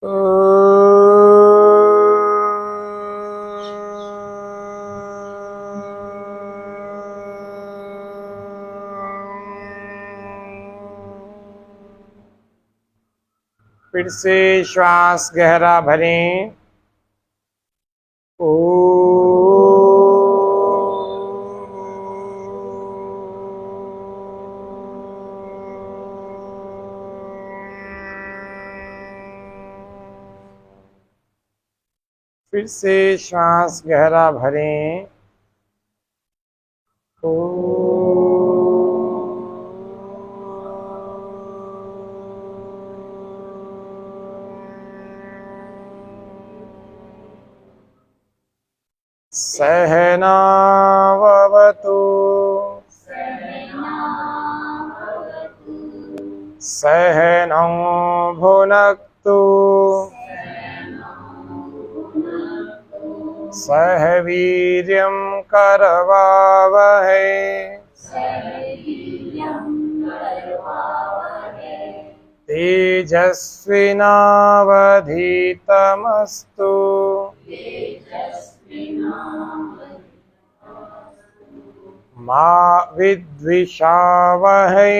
फिर से श्वास गहरा भरें। फिर से श्वास गहरा भरें। सहनावतु सहनौ भुनक्तु सह वीर्यं करवावहै तेजस्विनावधीतमस्तु मा विद्विषावहै।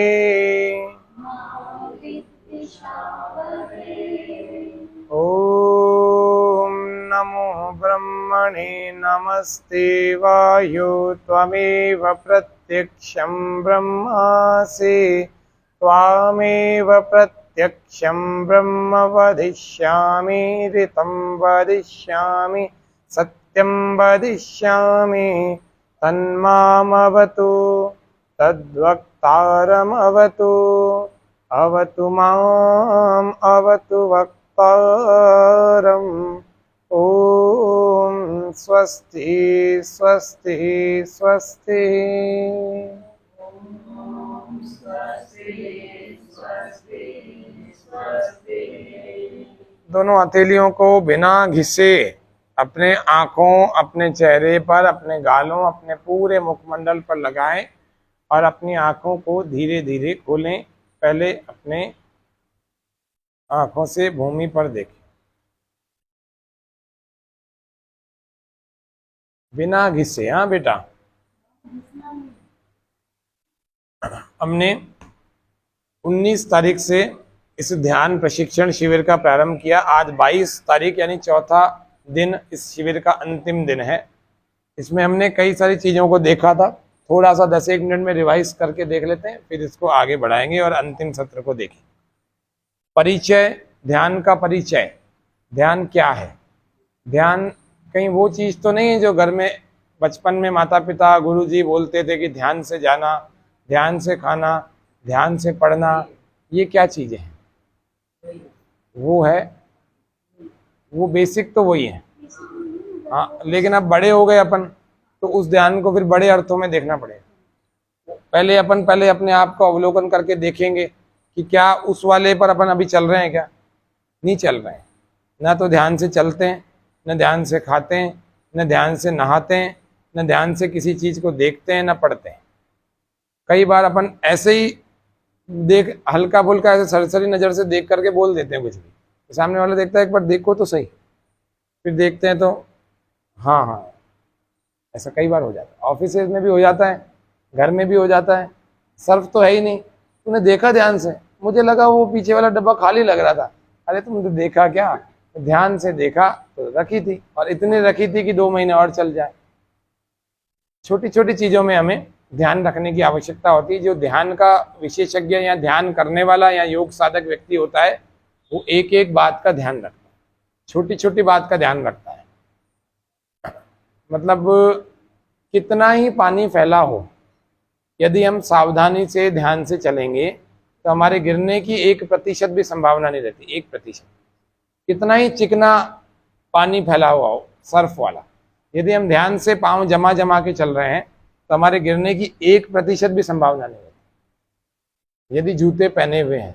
ओम नमो ब्रह्मणे नमस्ते वायु त्वमेव प्रत्यक्षं ब्रह्मासि त्वामेव प्रत्यक्षं ब्रह्म वदिष्यामि ऋतं वदिष्यामि सत्यं वदिष्यामि तन्मामवतु तद्वक्तारमवतु अवतु माम् अवतु वक्तारम्। ओम स्वस्ति स्वस्ति स्वस्ति। दोनों हथेलियों को बिना घिसे अपने आंखों, अपने चेहरे पर, अपने गालों, अपने पूरे मुखमंडल पर लगाएं और अपनी आंखों को धीरे धीरे खोलें। पहले अपने आंखों से भूमि पर देखें, बिना घिसे। हाँ बेटा, हमने 19 तारीख से इस ध्यान प्रशिक्षण शिविर का प्रारंभ किया। आज 22 तारीख यानी चौथा दिन, इस शिविर का अंतिम दिन है। इसमें हमने कई सारी चीज़ों को देखा था। थोड़ा सा 10-1 मिनट में रिवाइज करके देख लेते हैं, फिर इसको आगे बढ़ाएंगे और अंतिम सत्र को देखें। परिचय, ध्यान का परिचय। ध्यान क्या है? ध्यान कहीं वो चीज़ तो नहीं है जो घर में बचपन में माता पिता गुरुजी बोलते थे कि ध्यान से जाना, ध्यान से खाना, ध्यान से पढ़ना। ये क्या चीज़ें हैं? वो है, वो बेसिक तो वही है। हाँ, लेकिन अब बड़े हो गए अपन, तो उस ध्यान को फिर बड़े अर्थों में देखना पड़ेगा। पहले अपने आप को अवलोकन करके देखेंगे कि क्या उस वाले पर अपन अभी चल रहे हैं, क्या नहीं चल रहे हैं। ना तो ध्यान से चलते हैं, न ध्यान से खाते हैं, न ध्यान से नहाते हैं, न ध्यान से किसी चीज़ को देखते हैं, न पढ़ते हैं। कई बार अपन ऐसे ही देख, हल्का फुल्का ऐसे सरसरी नज़र से देख करके बोल देते हैं कुछ भी। तो सामने वाला देखता है एक बार देखो तो सही, फिर देखते हैं तो हाँ हाँ, ऐसा कई बार हो जाता है। ऑफिस में भी हो जाता है, घर में भी हो जाता है। सर्फ तो है ही नहीं, तूने देखा ध्यान से? मुझे लगा वो पीछे वाला डब्बा खाली लग रहा था। अरे तुमने देखा क्या? ध्यान से देखा तो रखी थी, और इतनी रखी थी कि 2 महीने और चल जाए। छोटी छोटी चीज़ों में हमें ध्यान रखने की आवश्यकता होती है। जो ध्यान का विशेषज्ञ या ध्यान करने वाला या योग साधक व्यक्ति होता है, वो एक एक बात का ध्यान रखता है, छोटी छोटी बात का ध्यान रखता है। मतलब कितना ही पानी फैला हो, यदि हम सावधानी से ध्यान से चलेंगे तो हमारे गिरने की 1% भी संभावना नहीं रहती। 1%। कितना ही चिकना पानी फैला हुआ हो, सर्फ वाला, यदि हम ध्यान से पाँव जमा जमा के चल रहे हैं तो हमारे गिरने की 1% भी संभावना नहीं रहती, यदि जूते पहने हुए हैं।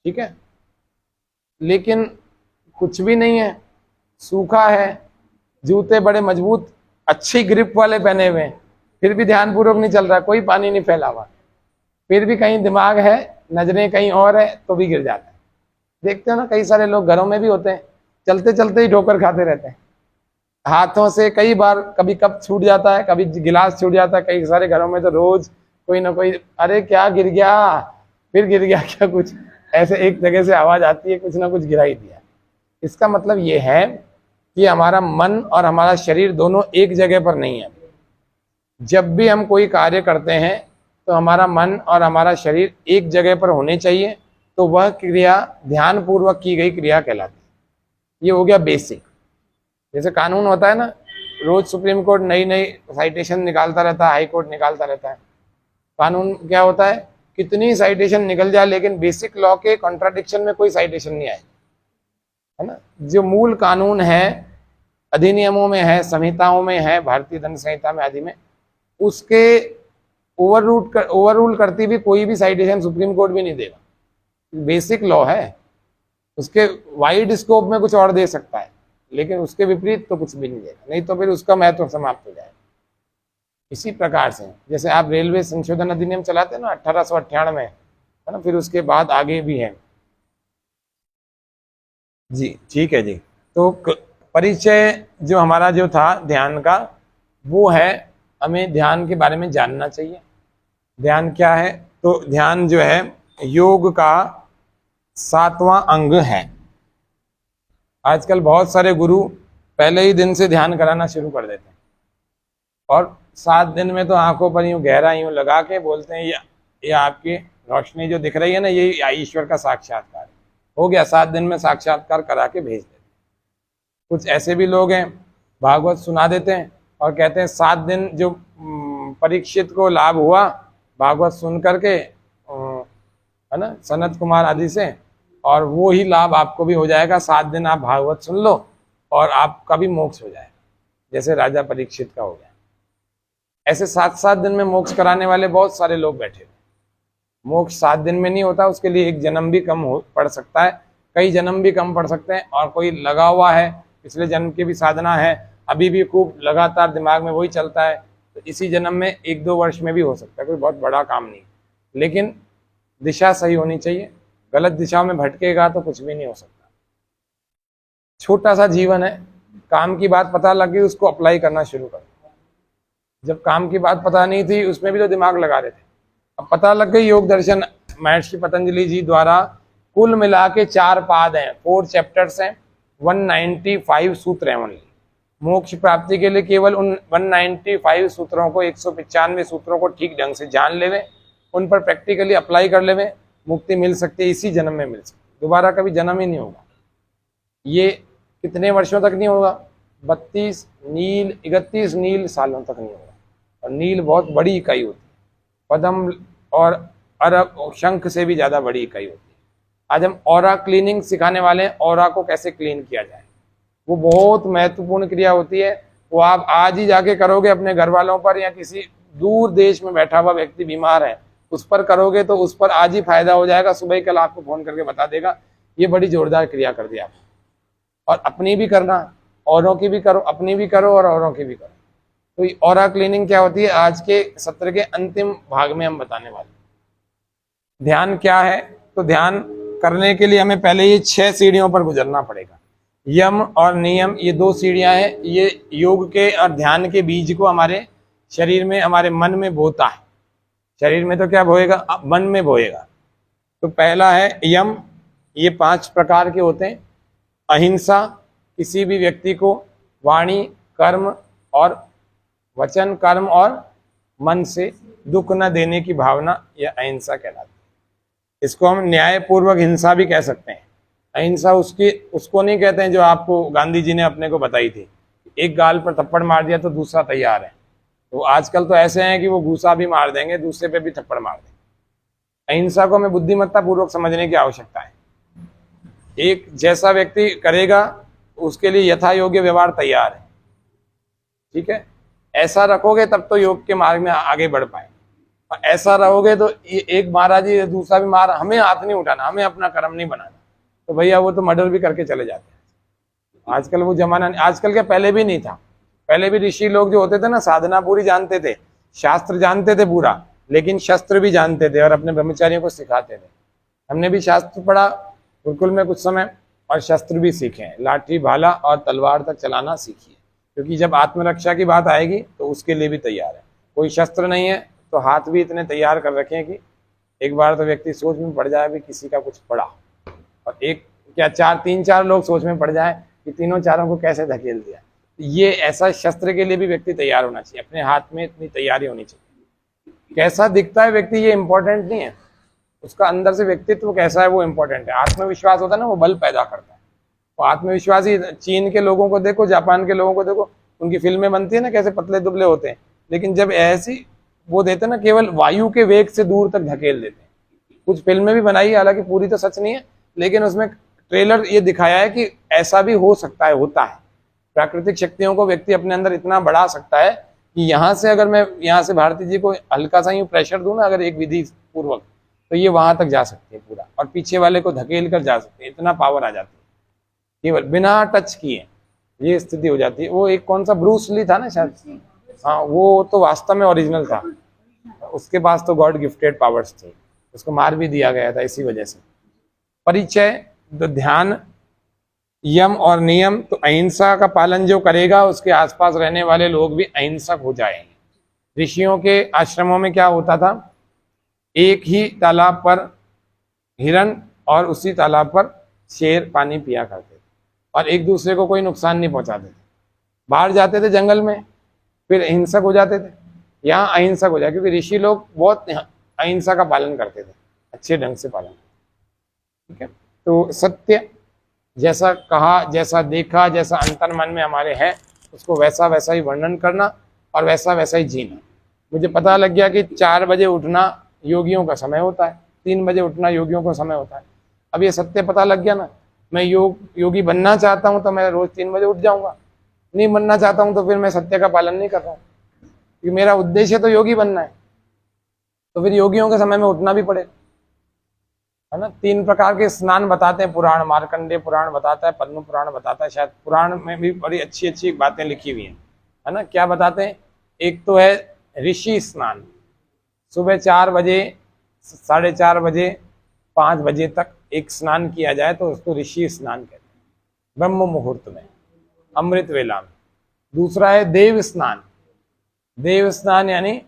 ठीक है, लेकिन कुछ भी नहीं है, सूखा है, जूते बड़े मजबूत अच्छी ग्रिप वाले पहने हुए हैं, फिर भी ध्यानपूर्वक नहीं चल रहा, कोई पानी नहीं फैला हुआ, फिर भी कहीं दिमाग है, नजरें कहीं और है, तो भी गिर जाता है। देखते हो ना, कई सारे लोग घरों में भी होते हैं, चलते चलते ही ठोकर खाते रहते हैं हाथों से। कई बार कभी कप छूट जाता है, कभी गिलास छूट जाता है। कई सारे घरों में तो रोज कोई ना कोई, अरे क्या गिर गया, फिर गिर गया क्या, कुछ ऐसे एक जगह से आवाज आती है, कुछ ना कुछ गिरा ही दिया। इसका मतलब ये है कि हमारा मन और हमारा शरीर दोनों एक जगह पर नहीं है। जब भी हम कोई कार्य करते हैं तो हमारा मन और हमारा शरीर एक जगह पर होने चाहिए, तो वह क्रिया ध्यान पूर्वक की गई क्रिया कहलाती है। ये हो गया बेसिक। जैसे कानून होता है ना, रोज सुप्रीम कोर्ट नई नई साइटेशन निकालता रहता है, हाई कोर्ट निकालता रहता है। कानून क्या होता है, कितनी साइटेशन निकल जाए लेकिन बेसिक लॉ के कॉन्ट्राडिक्शन में कोई साइटेशन नहीं आए, है ना। जो मूल कानून है, अधिनियमों में है, संहिताओं में है, भारतीय दंड संहिता में आदि में, उसके ओवररूल करती भी कोई भी साइटेशन सुप्रीम कोर्ट भी नहीं देगा। बेसिक लॉ है, उसके वाइड स्कोप में कुछ और दे सकता है, लेकिन उसके विपरीत तो कुछ भी नहीं देगा, नहीं तो फिर उसका महत्व समाप्त हो जाएगा। इसी प्रकार से जैसे आप रेलवे संशोधन अधिनियम चलाते हैं ना 1898 में, है ना, फिर उसके बाद आगे भी है जी। ठीक है जी। तो परिचय जो हमारा जो था ध्यान का, वो है हमें ध्यान के बारे में जानना चाहिए। ध्यान क्या है, तो ध्यान जो है योग का 7वां अंग है। आजकल बहुत सारे गुरु पहले ही दिन से ध्यान कराना शुरू कर देते हैं, और 7 दिन में तो आंखों पर यूं गहरा यूं लगा के बोलते हैं ये आपकी रोशनी जो दिख रही है ना, ये ईश्वर का साक्षात्कार हो गया। 7 दिन में साक्षात्कार करा के भेज देते। कुछ ऐसे भी लोग हैं, भागवत सुना देते हैं और कहते हैं 7 दिन जो परीक्षित को लाभ हुआ भागवत सुन करके, है ना, सनत कुमार आदि से, और वो ही लाभ आपको भी हो जाएगा। 7 दिन आप भागवत सुन लो और आपका भी मोक्ष हो जाएगा, जैसे राजा परीक्षित का हो गया। ऐसे 7-7 दिन में मोक्ष कराने वाले बहुत सारे लोग बैठे हुए। मोक्ष 7 दिन में नहीं होता, उसके लिए एक जन्म भी कम पड़ सकता है, कई जन्म भी कम पड़ सकते हैं। और कोई लगा हुआ है, पिछले जन्म की भी साधना है, अभी भी खूब लगातार दिमाग में वही चलता है, तो इसी जन्म में 1-2 वर्ष में भी हो सकता है, कोई बहुत बड़ा काम नहीं। लेकिन दिशा सही होनी चाहिए, गलत दिशा में भटकेगा तो कुछ भी नहीं हो सकता। छोटा सा जीवन है, काम की बात पता लग गई, उसको अप्लाई करना शुरू कर। जब काम की बात पता नहीं थी, उसमें भी तो दिमाग लगा रहे थे, अब पता लग गई। योग दर्शन महर्षि पतंजलि जी द्वारा कुल मिला के 4 पाद हैं, 4 चैप्टर्स हैं, 195 सूत्र हैं ओनली। मोक्ष प्राप्ति के लिए केवल उन 195 सूत्रों को, 195 सूत्रों को ठीक ढंग से जान लेवे, उन पर प्रैक्टिकली अप्लाई कर लेवे, मुक्ति मिल सकती है, इसी जन्म में मिल सकती है। दोबारा कभी जन्म ही नहीं होगा। ये कितने वर्षों तक नहीं होगा? 32 नील 31 नील सालों तक नहीं होगा। और नील बहुत बड़ी इकाई होती है, पद्म और अरब शंख से भी ज्यादा बड़ी इकाई होती है। आज हम ऑरा क्लीनिंग सिखाने वाले हैं, ऑरा को कैसे क्लीन किया जाए। वो बहुत महत्वपूर्ण क्रिया होती है, वो आप आज ही जाके करोगे अपने घर वालों पर, या किसी दूर देश में बैठा हुआ व्यक्ति बीमार है उस पर करोगे तो उस पर आज ही फायदा हो जाएगा। सुबह ही कल आपको फोन करके बता देगा। ये बड़ी जोरदार क्रिया कर दी आप। और अपनी भी करना, औरों की भी करो, अपनी भी करो और औरों की भी करो। तो ये ऑरा क्लीनिंग क्या होती है, आज के सत्र के अंतिम भाग में हम बताने वाले। ध्यान क्या है, तो ध्यान करने के लिए हमें पहले ये 6 सीढ़ियों पर गुजरना पड़ेगा। यम और नियम, ये 2 सीढ़ियां हैं। ये योग के और ध्यान के बीज को हमारे शरीर में, हमारे मन में बोता है। शरीर में तो क्या बोएगा, मन में बोएगा। तो पहला है यम, ये 5 प्रकार के होते हैं। अहिंसा, किसी भी व्यक्ति को वाणी, कर्म और वचन, कर्म और मन से दुख न देने की भावना, यह अहिंसा कहलाती है। इसको हम न्यायपूर्वक हिंसा भी कह सकते हैं। अहिंसा उसको नहीं कहते हैं जो आपको गांधी जी ने अपने को बताई थी, एक गाल पर थप्पड़ मार दिया तो दूसरा तैयार है। तो आजकल तो ऐसे हैं कि वो घूसा भी मार देंगे, दूसरे पे भी थप्पड़ मार देंगे। अहिंसा को हमें बुद्धिमत्ता पूर्वक समझने की आवश्यकता है। एक जैसा व्यक्ति करेगा उसके लिए यथा योग्य व्यवहार तैयार है, ठीक है। ऐसा रखोगे तब तो योग के मार्ग में आगे बढ़ पाए। ऐसा रहोगे तो एक मारा जी दूसरा भी मारा, हमें हाथ नहीं उठाना, हमें अपना कर्म नहीं बनाना, तो भैया वो तो मर्डर भी करके चले जाते हैं। आजकल वो जमाना, आजकल के पहले भी नहीं था। पहले भी ऋषि लोग जो होते थे ना, साधना पूरी जानते थे, शास्त्र जानते थे पूरा, लेकिन शस्त्र भी जानते थे और अपने ब्रह्मचारियों को सिखाते थे। हमने भी शास्त्र पढ़ा, गुरुकुल में कुछ समय और शस्त्र भी सीखें, लाठी भाला और तलवार तक चलाना सीखिए, क्योंकि जब आत्मरक्षा की बात आएगी तो उसके लिए भी तैयार है। कोई शस्त्र नहीं है तो हाथ भी इतने तैयार कर रखें कि एक बार तो व्यक्ति सोच में पड़ जाए भी किसी का कुछ पड़ा, और एक क्या तीन चार लोग सोच में पड़ जाए कि तीनों चारों को कैसे धकेल दिया। ये ऐसा शस्त्र के लिए भी व्यक्ति तैयार होना चाहिए, अपने हाथ में इतनी तैयारी होनी चाहिए। कैसा दिखता है व्यक्ति ये इंपॉर्टेंट नहीं है, उसका अंदर से व्यक्तित्व कैसा है वो इंपॉर्टेंट है। आत्मविश्वास होता है ना, वो बल पैदा करता है। वो आत्मविश्वास ही, चीन के लोगों को देखो, जापान के लोगों को देखो, उनकी फिल्में बनती है ना, कैसे पतले दुबले होते हैं, लेकिन जब ऐसी वो देते हैं ना, केवल वायु के वेग से दूर तक धकेल देते हैं। कुछ फिल्में भी बनाई है, हालांकि पूरी तो सच नहीं है, लेकिन उसमें ट्रेलर ये दिखाया है कि ऐसा भी हो सकता है, होता है। प्राकृतिक शक्तियों को व्यक्ति अपने अंदर इतना बढ़ा सकता है कि यहाँ से अगर मैं यहाँ से भारती जी को हल्का सा यूं प्रेशर दूं ना, अगर एक विधि पूर्वक, तो ये वहां तक जा सकती है पूरा, और पीछे वाले को धकेल कर जा सकते हैं। इतना पावर आ जाती है केवल बिना टच किए, ये स्थिति हो जाती है। वो एक कौन सा ब्रूस ली था ना शायद, हाँ, वो तो वास्तव में ओरिजिनल था, उसके पास तो गॉड गिफ्टेड पावर्स थे, उसको मार भी दिया गया था इसी वजह से। परिचय, तो ध्यान, यम और नियम, तो अहिंसा का पालन जो करेगा उसके आसपास रहने वाले लोग भी अहिंसक हो जाएंगे। ऋषियों के आश्रमों में क्या होता था, एक ही तालाब पर हिरण और उसी तालाब पर शेर पानी पिया करते थे, और एक दूसरे को कोई नुकसान नहीं पहुंचाते थे। बाहर जाते थे जंगल में, फिर अहिंसक हो जाते थे। यहाँ अहिंसक हो जाए, क्योंकि ऋषि लोग बहुत अहिंसा का पालन करते थे, अच्छे ढंग से पालन। ठीक है, तो सत्य, जैसा कहा, जैसा देखा, जैसा अंतर मन में हमारे है, उसको वैसा वैसा ही वर्णन करना और वैसा वैसा ही जीना। मुझे पता लग गया कि 4 बजे उठना योगियों का समय होता है, 3 बजे उठना योगियों का समय होता है। अब ये सत्य पता लग गया ना, मैं योगी बनना चाहता हूँ तो मैं रोज 3 बजे उठ जाऊंगा, नहीं बनना चाहता हूँ तो फिर मैं सत्य का पालन नहीं कर रहा हूँ, क्योंकि मेरा उद्देश्य तो योगी बनना है, तो फिर योगियों के समय में उठना भी पड़ेगा, है ना। 3 प्रकार के स्नान बताते हैं पुराण, मार्कंडेय पुराण बताता है, पद्म पुराण बताता है, शायद पुराण में भी बड़ी अच्छी अच्छी बातें लिखी हुई हैं, है ना। क्या बताते हैं, एक तो है ऋषि स्नान, सुबह 4 बजे, 4:30 बजे, 5 बजे तक एक स्नान किया जाए तो उसको ऋषि स्नान कहते हैं, ब्रह्म मुहूर्त में, अमृत वेला में। दूसरा है देव स्नान। देव स्नान यानी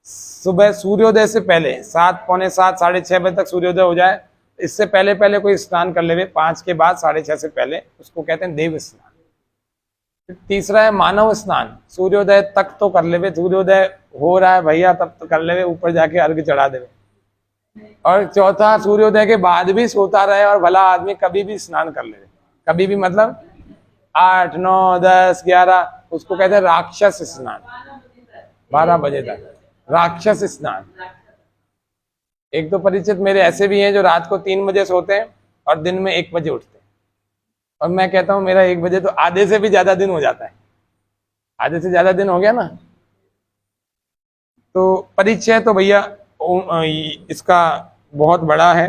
सुबह सूर्योदय से पहले 7, पौने 7, 6:30 बजे तक सूर्योदय हो जाए, इससे पहले पहले कोई स्नान कर ले, 5 के बाद 6:30 से पहले, उसको कहते हैं देव स्नान। फिर तीसरा है मानव स्नान, सूर्योदय तक तो कर ले, सूर्योदय हो रहा है भैया तब तो कर ले, ऊपर जाके अर्घ चढ़ा दे। और चौथा, सूर्योदय के बाद भी सोता रहे और भला आदमी कभी भी स्नान कर ले, कभी भी मतलब 8, 9, 10, 11, उसको कहते हैं राक्षस स्नान, 12 बजे तक राक्षस स्नान। एक तो परिचित मेरे ऐसे भी हैं जो रात को 3 बजे सोते हैं और दिन में 1 बजे उठते हैं, और मैं कहता हूं मेरा 1 बजे तो आधे से भी ज्यादा दिन हो जाता है, आधे से ज्यादा दिन हो गया ना। तो परिचय तो भैया इसका बहुत बड़ा है,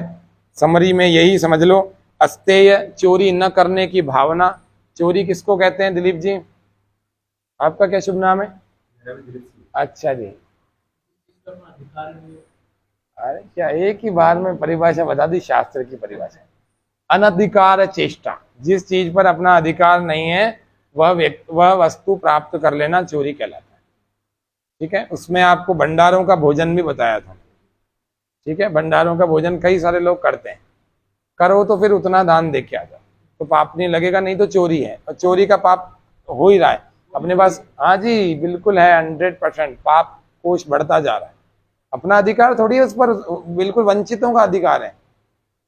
समरी में यही समझ लो। अस्तेय, चोरी न करने की भावना। चोरी किसको कहते हैं दिलीप जी, आपका क्या शुभ नाम है? अच्छा जी, अरे क्या एक ही बार में परिभाषा बता दी, शास्त्र की परिभाषा। अनधिकार चेष्टा, जिस चीज पर अपना अधिकार नहीं है वह वस्तु प्राप्त कर लेना चोरी कहलाता है। ठीक है, उसमें आपको भंडारों का भोजन भी बताया था। ठीक है, भंडारों का भोजन कई सारे लोग करते हैं, करो तो फिर उतना दान दे के आ जाओ तो पाप नहीं लगेगा, नहीं तो चोरी है, और चोरी का पाप हो ही रहा है अपने पास। हाँ जी बिल्कुल है, 100% पाप कोष बढ़ता जा रहा है। अपना अधिकार थोड़ी है उस पर, बिल्कुल वंचितों का अधिकार है,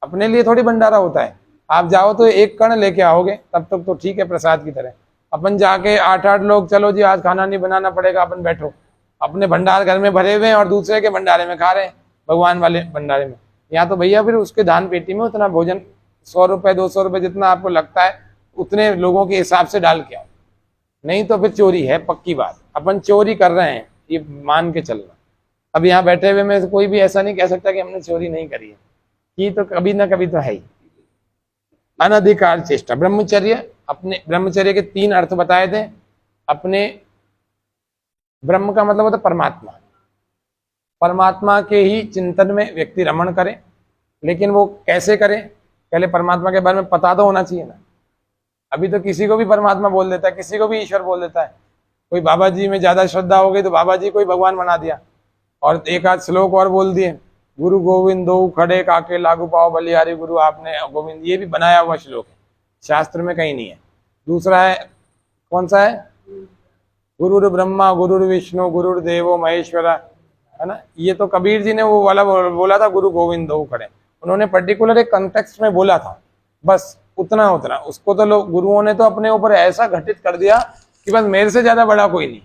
अपने लिए थोड़ी भंडारा होता है। आप जाओ तो 1 कण लेके आओगे तब तक तो ठीक है, प्रसाद की तरह। अपन जाके 8-8 लोग, चलो जी आज खाना नहीं बनाना पड़ेगा, अपन बैठो, अपने भंडार घर में भरे हुए हैं और दूसरे के भंडारे में खा रहे हैं, भगवान वाले भंडारे में। यहाँ तो भैया फिर उसके दान पेटी में उतना भोजन 100 रुपए 200 रुपए जितना आपको लगता है उतने लोगों के हिसाब से डाल के आओ, नहीं तो फिर चोरी है, पक्की बात। अपन चोरी कर रहे हैं ये मान के चलना। अब यहाँ बैठे हुए में कोई भी ऐसा नहीं कह सकता कि हमने चोरी नहीं करी है, की तो कभी ना कभी तो है ही। अनधिकार चेष्टा, ब्रह्मचर्य, अपने ब्रह्मचर्य के 3 अर्थ बताए थे। अपने ब्रह्म का मतलब होता परमात्मा, परमात्मा के ही चिंतन में व्यक्ति रमण करे, लेकिन वो कैसे करे, पहले परमात्मा के बारे में पता तो होना चाहिए ना। अभी तो किसी को भी परमात्मा बोल देता है, किसी को भी ईश्वर बोल देता है। कोई बाबा जी में ज्यादा श्रद्धा हो गई तो बाबा जी को ही भगवान बना दिया, और एक आध श्लोक और बोल दिए, गुरु गोविंद दो खड़े काके लागू पाओ बलिहारी गुरु आपने गोविंद, ये भी बनाया हुआ श्लोक है, शास्त्र में कहीं नहीं है। दूसरा है, कौन सा है, गुरुर ब्रह्मा गुरुर विष्णु गुरुर देवो महेश्वरा, है ना। ये तो कबीर जी ने वो वाला बोला था, गुरु गोविंद दो खड़े, उन्होंने पर्टिकुलर एक कंटेक्स्ट में बोला था, बस उतना उतना। उसको तो लोग गुरुओं ने तो अपने ऊपर ऐसा घटित कर दिया कि बस मेरे से ज्यादा बड़ा कोई नहीं।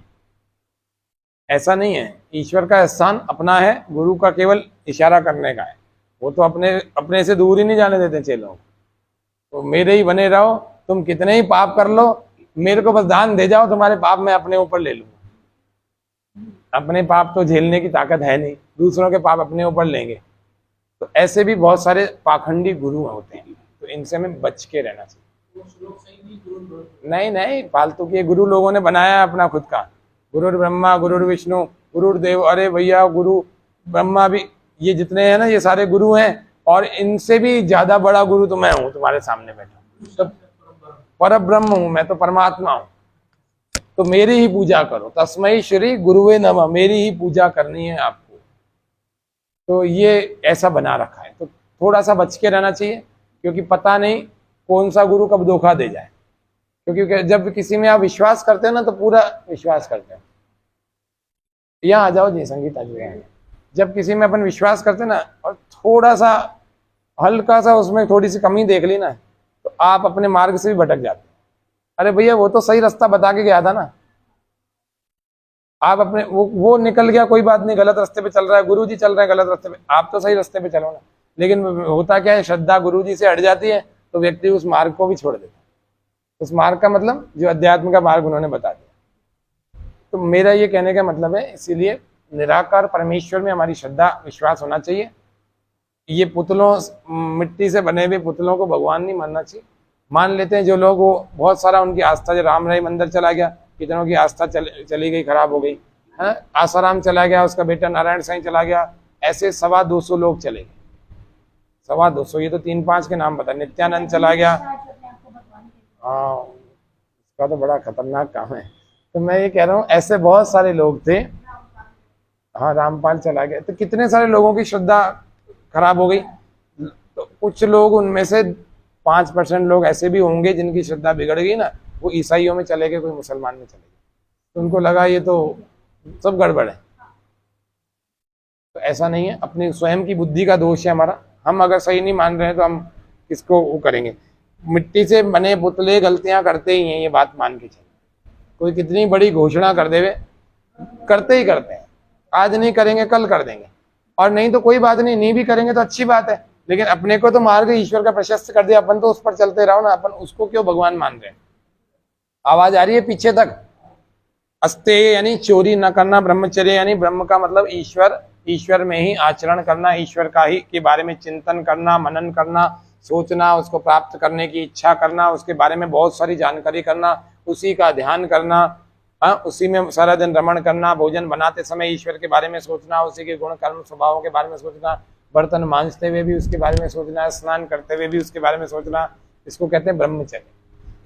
ऐसा नहीं है, ईश्वर का एहसान अपना है, गुरु का केवल इशारा करने का है। वो तो अपने से दूर ही नहीं जाने देते चेलों को। तो मेरे ही बने रहो, तुम कितने ही पाप कर लो, मेरे को बस दान दे जाओ, तुम्हारे पाप मैं अपने ऊपर ले लूंगा। अपने पाप तो झेलने की ताकत है नहीं, दूसरों के पाप अपने ऊपर लेंगे। तो ऐसे भी बहुत सारे पाखंडी गुरु होते हैं, तो इनसे हमें बच के रहना चाहिए। नहीं नहीं, फालतू के गुरु लोगों ने बनाया है अपना खुद का, गुरुर ब्रह्मा गुरुर विष्णु गुरुर देव। अरे भैया, गुरु ब्रह्मा भी, ये जितने हैं ना, ये सारे गुरु हैं, और इनसे भी ज्यादा बड़ा गुरु तो मैं हूं, तुम्हारे सामने बैठा, तो पर ब्रह्म हूं मैं, तो परमात्मा हूं। तो मेरी ही पूजा करो, तस्मै श्री गुरुवे नमः, मेरी ही पूजा करनी है आपको। तो ये ऐसा बना रखा है, तो थोड़ा सा बच के रहना चाहिए, क्योंकि पता नहीं कौन सा गुरु कब धोखा दे जाए। क्योंकि जब किसी में आप विश्वास करते हैं ना, तो पूरा विश्वास करते हैं। यहाँ आ जाओ जी, संगीता जी हैं। जब किसी में अपन विश्वास करते हैं ना, और थोड़ा सा हल्का सा उसमें थोड़ी सी कमी देख ली ना, तो आप अपने मार्ग से भी भटक जाते हैं। अरे भैया, वो तो सही रास्ता बता के गया था ना, आप अपने वो निकल गया, कोई बात नहीं, गलत रास्ते पे चल रहा है, गुरु जी चल रहे हैं गलत रास्ते पे, आप तो सही रास्ते पे चलो ना। लेकिन होता क्या है, श्रद्धा गुरु जी से हट जाती है, तो व्यक्ति उस मार्ग को भी छोड़ देता है। उस मार्ग का मतलब जो अध्यात्म का मार्ग उन्होंने बता दिया। तो मेरा ये कहने का मतलब है, इसीलिए निराकार परमेश्वर में हमारी श्रद्धा विश्वास होना चाहिए। ये पुतलों, मिट्टी से बने हुए पुतलों को भगवान नहीं मानना चाहिए। मान लेते हैं जो लोग, वो बहुत सारा उनकी आस्था, जो राम राय मंदिर चला गया, कितनों की आस्था चली गई, खराब हो गई है। आसाराम चला गया, उसका बेटा नारायण साईं चला गया, ऐसे 225 लोग चले गए, 225। ये तो 3-5 के नाम बता। नित्यानंद चला गया, हाँ, उसका तो बड़ा खतरनाक काम है। तो मैं ये कह रहा हूँ, ऐसे बहुत सारे लोग थे। हाँ, रामपाल चला गया, तो कितने सारे लोगों की श्रद्धा खराब हो गई। तो कुछ लोग, उनमें से 5% लोग ऐसे भी होंगे जिनकी श्रद्धा बिगड़ गई ना, वो ईसाइयों में चले गए, कोई मुसलमान में चले गए, तो उनको लगा ये तो सब गड़बड़ है। तो ऐसा नहीं है, अपनी स्वयं की बुद्धि का दोष है हमारा। हम अगर सही नहीं मान रहे हैं तो हम किसको वो करेंगे। मिट्टी से बने पुतले गलतियां करते ही हैं, ये बात मान के चलिए। कोई कितनी बड़ी घोषणा कर देवे, करते ही करते हैं। आज नहीं करेंगे, कल कर देंगे, और नहीं तो कोई बात नहीं, नहीं भी करेंगे तो अच्छी बात है। लेकिन अपने को तो मार्ग ईश्वर का प्रशस्त कर दिया, अपन तो उस पर चलते रहो ना, अपन उसको क्यों भगवान मान रहे हैं। आवाज आ रही है पीछे तक। अस्ते यानी चोरी न करना, ब्रह्मचर्य यानी ब्रह्म का मतलब ईश्वर, ईश्वर में ही आचरण करना, ईश्वर का ही के बारे में चिंतन करना, मनन करना, सोचना, उसको प्राप्त करने की इच्छा करना, उसके बारे में बहुत सारी जानकारी करना, उसी का ध्यान करना, उसी में सारा दिन रमण करना, भोजन बनाते समय ईश्वर के बारे में सोचना, उसी के गुण कर्म स्वभावों के बारे में सोचना, बर्तन मांजते हुए भी उसके बारे में सोचना, स्नान करते हुए भी उसके बारे में सोचना, इसको कहते हैं ब्रह्मचर्य।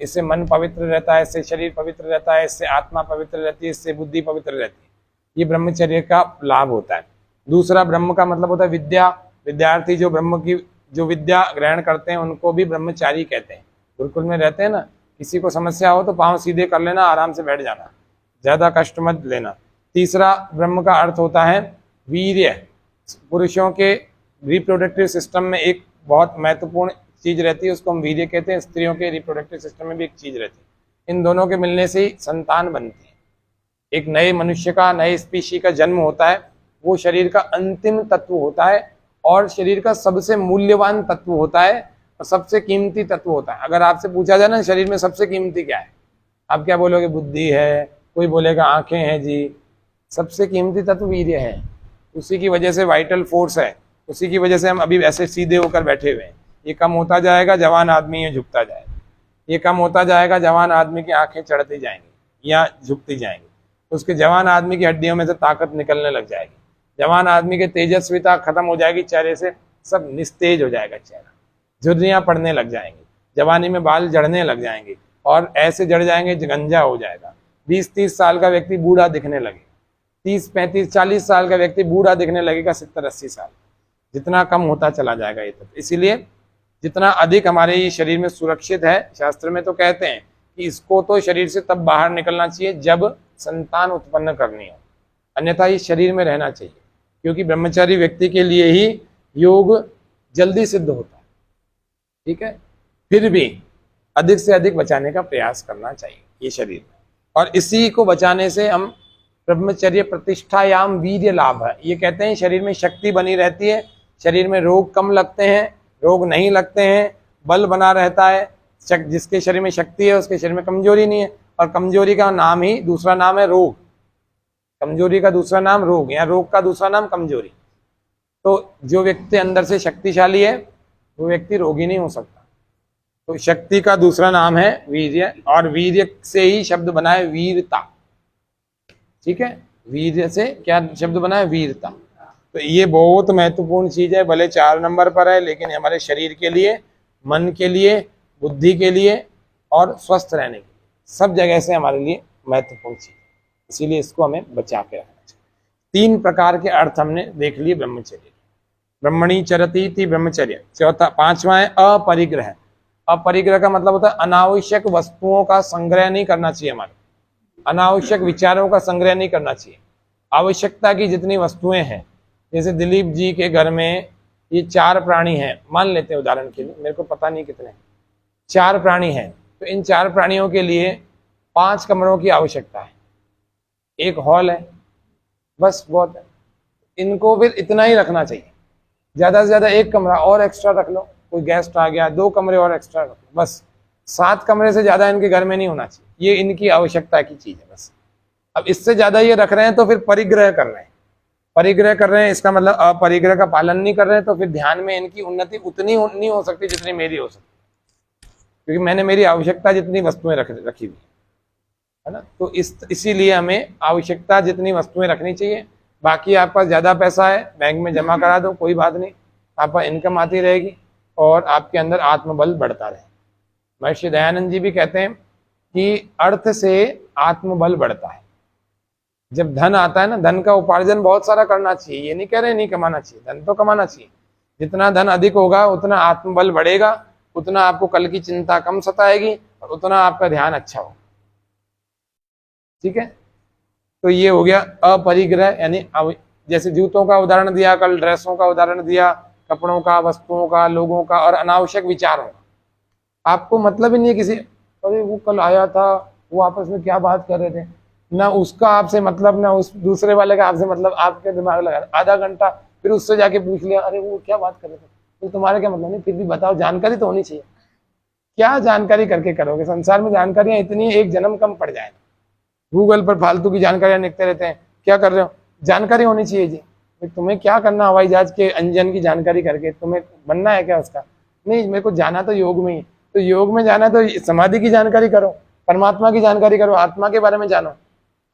इससे मन पवित्र रहता है, इससे शरीर पवित्र रहता है, इससे आत्मा पवित्र रहती है, इससे बुद्धि पवित्र रहती है। ये ब्रह्मचर्य का लाभ होता है। दूसरा, ब्रह्म का मतलब होता है विद्या। विद्यार्थी जो ब्रह्म की जो विद्या ग्रहण करते हैं उनको भी ब्रह्मचारी कहते हैं। गुरुकुल में रहते हैं ना, किसी को समस्या हो तो पांव सीधे कर लेना, आराम से बैठ जाना, ज्यादा कष्ट मत लेना। तीसरा, ब्रह्म का अर्थ होता है वीर्य। पुरुषों के रिप्रोडक्टिव सिस्टम में एक बहुत महत्वपूर्ण चीज रहती है, उसको हम वीर्य कहते हैं। स्त्रियों के रिप्रोडक्टिव सिस्टम में भी एक चीज रहती है। इन दोनों के मिलने से ही संतान बनती है। एक नए मनुष्य का, नए स्पीशी का जन्म होता है। वो शरीर का अंतिम तत्व होता है, और शरीर का सबसे मूल्यवान तत्व होता है, और सबसे कीमती तत्व होता है। अगर आपसे पूछा जाए ना शरीर में सबसे कीमती क्या है, आप क्या बोलोगे? बुद्धि है, कोई बोलेगा आंखें हैं जी। सबसे कीमती तत्व वीर्य है। उसी की वजह से वाइटल फोर्स है, उसी की वजह से हम अभी ऐसे सीधे होकर बैठे हुए हैं। ये कम होता जाएगा, जवान आदमी ये झुकता जाएगा। ये कम होता जाएगा, जवान आदमी की आंखें चढ़ती जाएंगी या झुकती जाएंगी। उसके जवान आदमी की हड्डियों में से ताकत निकलने लग जाएगी। जवान आदमी की तेजस्विता खत्म हो जाएगी चेहरे से, सब निस्तेज हो जाएगा चेहरा। झुर्रियाँ पड़ने लग जाएंगी, जवानी में बाल झड़ने लग जाएंगे और ऐसे झड़ जाएंगे गंजा हो जाएगा। 20-30 साल का व्यक्ति बूढ़ा दिखने लगेगा, 30-35-40 साल का व्यक्ति बूढ़ा दिखने लगेगा, 70-80 साल, जितना कम होता चला जाएगा ये तत्व। इसीलिए जितना अधिक हमारे शरीर में सुरक्षित है, शास्त्र में तो कहते हैं कि इसको तो शरीर से तब बाहर निकलना चाहिए जब संतान उत्पन्न करनी हो, अन्यथा ये शरीर में रहना चाहिए, क्योंकि ब्रह्मचारी व्यक्ति के लिए ही योग जल्दी सिद्ध होता है। ठीक है, फिर भी अधिक से अधिक बचाने का प्रयास करना चाहिए ये शरीर में, और इसी को बचाने से हम ब्रह्मचर्य प्रतिष्ठायाम वीर्य लाभ है। ये कहते हैं शरीर में शक्ति बनी रहती है, शरीर में रोग कम लगते हैं, रोग नहीं लगते हैं, बल बना रहता है। जिसके शरीर में शक्ति है उसके शरीर में कमजोरी नहीं है, और कमजोरी का नाम ही दूसरा नाम है रोग। कमजोरी का दूसरा नाम रोग, या रोग का दूसरा नाम कमजोरी। तो जो व्यक्ति अंदर से शक्तिशाली है वो व्यक्ति रोगी नहीं हो सकता। तो शक्ति का दूसरा नाम है वीर्य, और वीर्य से ही शब्द बना है वीरता। ठीक है, वीर्य से क्या शब्द बना है? वीरता। तो ये बहुत महत्वपूर्ण चीज है, भले 4 नंबर पर है, लेकिन हमारे शरीर के लिए, मन के लिए, बुद्धि के लिए और स्वस्थ रहने के लिए सब जगह से हमारे लिए महत्वपूर्ण चीज, इसीलिए इसको हमें बचा के रखना चाहिए। 3 प्रकार के अर्थ हमने देख लिए ब्रह्मचर्य। ब्रह्मणी चरती थी ब्रह्मचर्य। चौथा 5वां है अपरिग्रह। अपरिग्रह का मतलब होता है अनावश्यक वस्तुओं का संग्रह नहीं करना चाहिए, हमारे अनावश्यक विचारों का संग्रह नहीं करना चाहिए। आवश्यकता की जितनी वस्तुएं हैं, जैसे दिलीप जी के घर में ये 4 प्राणी हैं, मान लेते हैं उदाहरण के लिए, मेरे को पता नहीं कितने, 4 प्राणी हैं, तो इन 4 प्राणियों के लिए 5 कमरों की आवश्यकता है, एक हॉल है, बस बहुत है। इनको फिर इतना ही रखना चाहिए, ज़्यादा से ज़्यादा 1 कमरा और एक्स्ट्रा रख लो, कोई गेस्ट आ गया 2 कमरे और एक्स्ट्रा रख लो, बस 7 कमरे से ज़्यादा इनके घर में नहीं होना चाहिए। ये इनकी आवश्यकता की चीज़ है बस। अब इससे ज़्यादा ये रख रहे हैं तो फिर परिग्रह कर रहे हैं। परिग्रह कर रहे हैं इसका मतलब अपरिग्रह का पालन नहीं कर रहे हैं, तो फिर ध्यान में इनकी उन्नति उतनी नहीं हो सकती जितनी मेरी हो सकती, क्योंकि मैंने मेरी आवश्यकता जितनी वस्तुएं रखी हुई है ना। तो इसीलिए हमें आवश्यकता जितनी वस्तुएं रखनी चाहिए। बाकी आपके पास ज़्यादा पैसा है, बैंक में जमा करा दो, कोई बात नहीं, आपका इनकम आती रहेगी और आपके अंदर आत्मबल बढ़ता रहे। महर्षि दयानंद जी भी कहते हैं कि अर्थ से आत्मबल बढ़ता है। जब धन आता है ना, धन का उपार्जन बहुत सारा करना चाहिए, ये नहीं कह रहे नहीं कमाना चाहिए, धन तो कमाना चाहिए। जितना धन अधिक होगा उतना आत्मबल बढ़ेगा, उतना आपको कल की चिंता कम सताएगी और उतना आपका ध्यान अच्छा होगा। ठीक है, तो ये हो गया अपरिग्रह, यानी जैसे जूतों का उदाहरण दिया, कल ड्रेसों का उदाहरण दिया, कपड़ों का, वस्तुओं का, लोगों का और अनावश्यक विचारों का। आपको मतलब ही नहीं है किसी, अरे वो कल आया था, वो आपस में क्या बात कर रहे थे, ना उसका आपसे मतलब, ना उस दूसरे वाले का आपसे मतलब, आपके दिमाग लगा आधा घंटा, फिर उससे जाके पूछ लिया, अरे वो क्या बात कर रहे थे, तो तुम्हारा क्या मतलब? नहीं, फिर भी बताओ, जानकारी तो होनी चाहिए। क्या जानकारी करके करोगे? संसार में जानकारियां इतनी, एक जन्म कम पड़ जाए। गूगल पर फालतू की जानकारियां लिखते रहते हैं, क्या कर रहे हो? जानकारी होनी चाहिए जी। तुम्हें क्या करना हवाई जहाज के इंजन की जानकारी करके, तुम्हें बनना है क्या उसका? नहीं, मेरे को जाना तो योग में ही, तो योग में जाना तो समाधि की जानकारी करो, परमात्मा की जानकारी करो, आत्मा के बारे में जानो।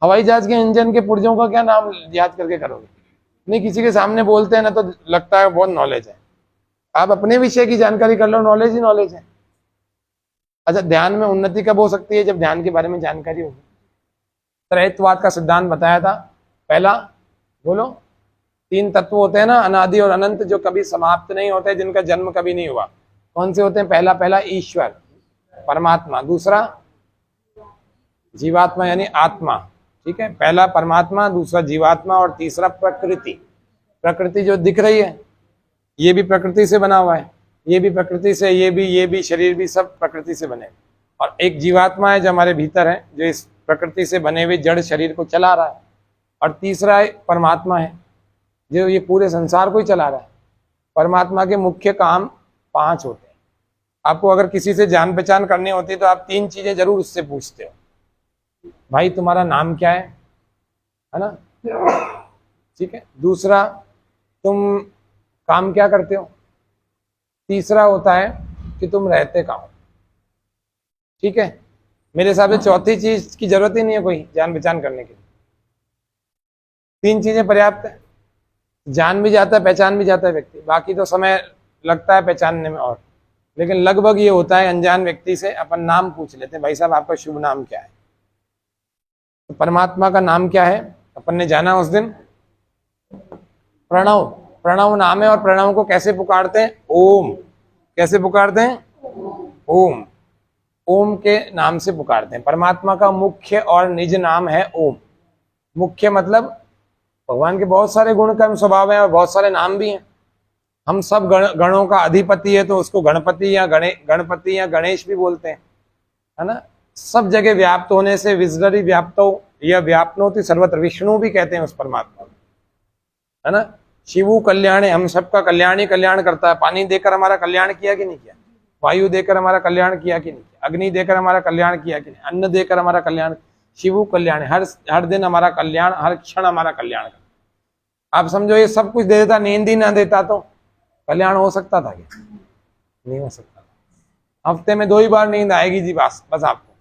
हवाई जहाज के इंजन के पुर्जों का क्या नाम याद करके करोगे? नहीं, किसी के सामने बोलते हैं ना तो लगता है बहुत नॉलेज है। आप अपने विषय की जानकारी कर लो, नॉलेज ही नॉलेज है। अच्छा, ध्यान में उन्नति कब हो सकती है? जब ध्यान के बारे में जानकारी होगी। त्रैतवाद का सिद्धांत बताया था। पहला बोलो, 3 तत्व होते हैं ना, अनादि और अनंत, जो कभी समाप्त नहीं होते, जिनका जन्म कभी नहीं हुआ। कौन से होते हैं? पहला ईश्वर, परमात्मा। दूसरा जीवात्मा यानी आत्मा। ठीक है, पहला परमात्मा, दूसरा जीवात्मा और तीसरा प्रकृति। प्रकृति जो दिख रही है ये भी प्रकृति से बना हुआ है, ये भी प्रकृति से, ये भी शरीर भी सब प्रकृति से बने। और एक जीवात्मा है जो हमारे भीतर है, जो इस प्रकृति से बने हुए जड़ शरीर को चला रहा है। और तीसरा परमात्मा है जो ये पूरे संसार को ही चला रहा है। परमात्मा के मुख्य काम 5 होते हैं। आपको अगर किसी से जान पहचान करनी होती है तो आप 3 चीजें जरूर उससे पूछते हो। भाई तुम्हारा नाम क्या है ना? ठीक है। दूसरा, तुम काम क्या करते हो? तीसरा होता है कि तुम रहते कहाँ हो। ठीक है, मेरे हिसाब से चौथी चीज की जरूरत ही नहीं है कोई जान पहचान करने के लिए। 3 चीजें पर्याप्त है। जान भी जाता है, पहचान भी जाता है व्यक्ति, बाकी तो समय लगता है पहचानने में। और लेकिन लगभग ये होता है अनजान व्यक्ति से अपन नाम पूछ लेते हैं, भाई साहब आपका शुभ नाम क्या है। तो परमात्मा का नाम क्या है अपन ने जाना उस दिन, प्रणव। प्रणव नाम है और प्रणव को कैसे पुकारते हैं, ओम। कैसे पुकारते हैं, ओम। ओम के नाम से पुकारते हैं। परमात्मा का मुख्य और निज नाम है ओम। मुख्य मतलब भगवान के बहुत सारे गुण कर्म स्वभाव हैं और बहुत सारे नाम भी हैं। हम सब गणों का अधिपति है तो उसको गणपति या गणेश भी बोलते हैं, है ना। सब जगह व्याप्त होने से विजडरी व्याप्तो या व्याप्नोति सर्वत्र, विष्णु भी कहते हैं उस परमात्मा, है ना। शिवु कल्याण, हम सबका कल्याण ही कल्याण करता है। पानी देकर हमारा कल्याण किया कि नहीं किया, वायु देकर हमारा कल्याण किया कि नहीं किया, अग्नि देकर हमारा कल्याण किया कि नहीं, अन्न देकर हमारा कल्याण। शिवु कल्याण, हर दिन हमारा कल्याण, हर क्षण हमारा कल्याण करता। आप समझो ये सब कुछ दे देता, नींद ही ना देता तो कल्याण हो सकता था क्या, नहीं हो सकता था। हफ्ते में 2 ही बार नींद आएगी जी बस आपको,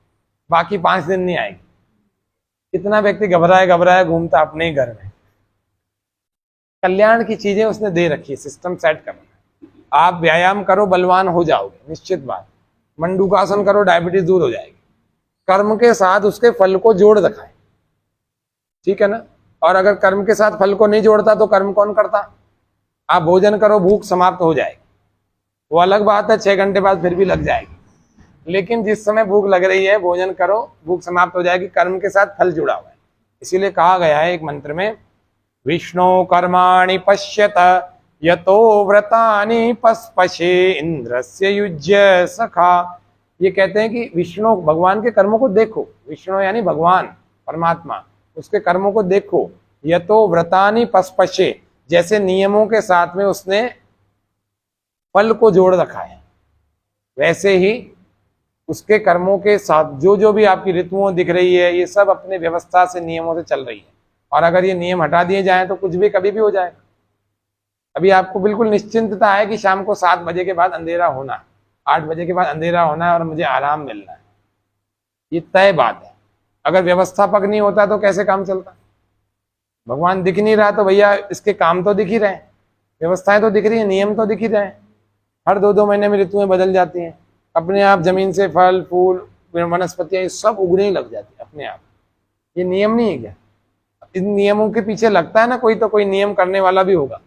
बाकी 5 दिन नहीं आएगी। कितना व्यक्ति घबराए घूमता अपने ही घर में। कल्याण की चीजें उसने दे रखी है, सिस्टम सेट करना। आप व्यायाम करो बलवान हो जाओगे, निश्चित बात। मंडूकासन करो डायबिटीज दूर हो जाएगी। कर्म के साथ उसके फल को जोड़ रखा है, ठीक है ना। और अगर कर्म के साथ फल को नहीं जोड़ता तो कर्म कौन करता। आप भोजन करो, भूख समाप्त हो जाएगी, वो अलग बात है, 6 घंटे बाद फिर भी लग जाएगी। लेकिन जिस समय भूख लग रही है भोजन करो, भूख समाप्त हो जाएगी। कर्म के साथ फल जुड़ा हुआ है। इसीलिए कहा गया है एक मंत्र में, विष्णु कर्माणि पश्यत यतो व्रतानि पस्पशे इंद्रस्य युज्य सखा। ये कहते हैं कि विष्णु भगवान के कर्मों को देखो, विष्णु यानी भगवान परमात्मा, उसके कर्मों को देखो। यतो व्रतानि पस्पशे, जैसे नियमों के साथ में उसने फल को जोड़ रखा है, वैसे ही उसके कर्मों के साथ जो भी आपकी ऋतुओं दिख रही है, ये सब अपने व्यवस्था से नियमों से चल रही है। और अगर ये नियम हटा दिए जाएं तो कुछ भी कभी भी हो जाएगा। अभी आपको बिल्कुल निश्चिंतता है कि शाम को 7 बजे के बाद अंधेरा होना है, 8 बजे के बाद अंधेरा होना है और मुझे आराम मिलना है, ये तय बात है। अगर व्यवस्थापक नहीं होता तो कैसे काम चलता। भगवान दिख नहीं रहा तो भैया इसके काम तो दिख ही रहे हैं, व्यवस्थाएं तो दिख रही है, नियम तो दिख ही रहे हैं। हर 2-2 महीने में ऋतुएं बदल जाती हैं, अपने आप जमीन से फल फूल वनस्पतियां सब उगने ही लग जाती है अपने आप। ये नियम नहीं है क्या। इन नियमों के पीछे लगता है ना कोई तो कोई नियम करने वाला भी होगा,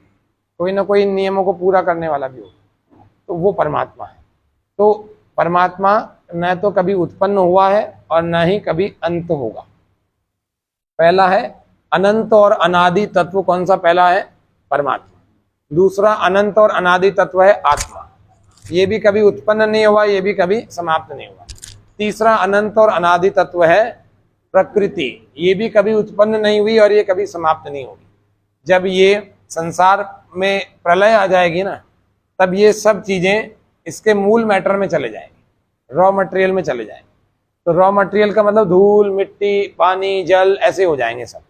कोई ना कोई नियमों को पूरा करने वाला भी होगा, तो वो परमात्मा है। तो परमात्मा न तो कभी उत्पन्न हुआ है और न ही कभी अंत होगा। पहला है अनंत और अनादि तत्व। कौन सा पहला है, परमात्मा। दूसरा अनंत और अनादि तत्व है आत्मा, ये भी कभी उत्पन्न नहीं हुआ, ये भी कभी समाप्त नहीं हुआ। तीसरा अनंत और अनादि तत्व है प्रकृति, ये भी कभी उत्पन्न नहीं हुई और ये कभी समाप्त नहीं होगी। जब ये संसार में प्रलय आ जाएगी ना, तब ये सब चीजें इसके मूल मैटर में चले जाएंगे, रॉ मटेरियल में चले जाएंगे। तो रॉ मटेरियल का मतलब धूल मिट्टी पानी जल ऐसे हो जाएंगे सब।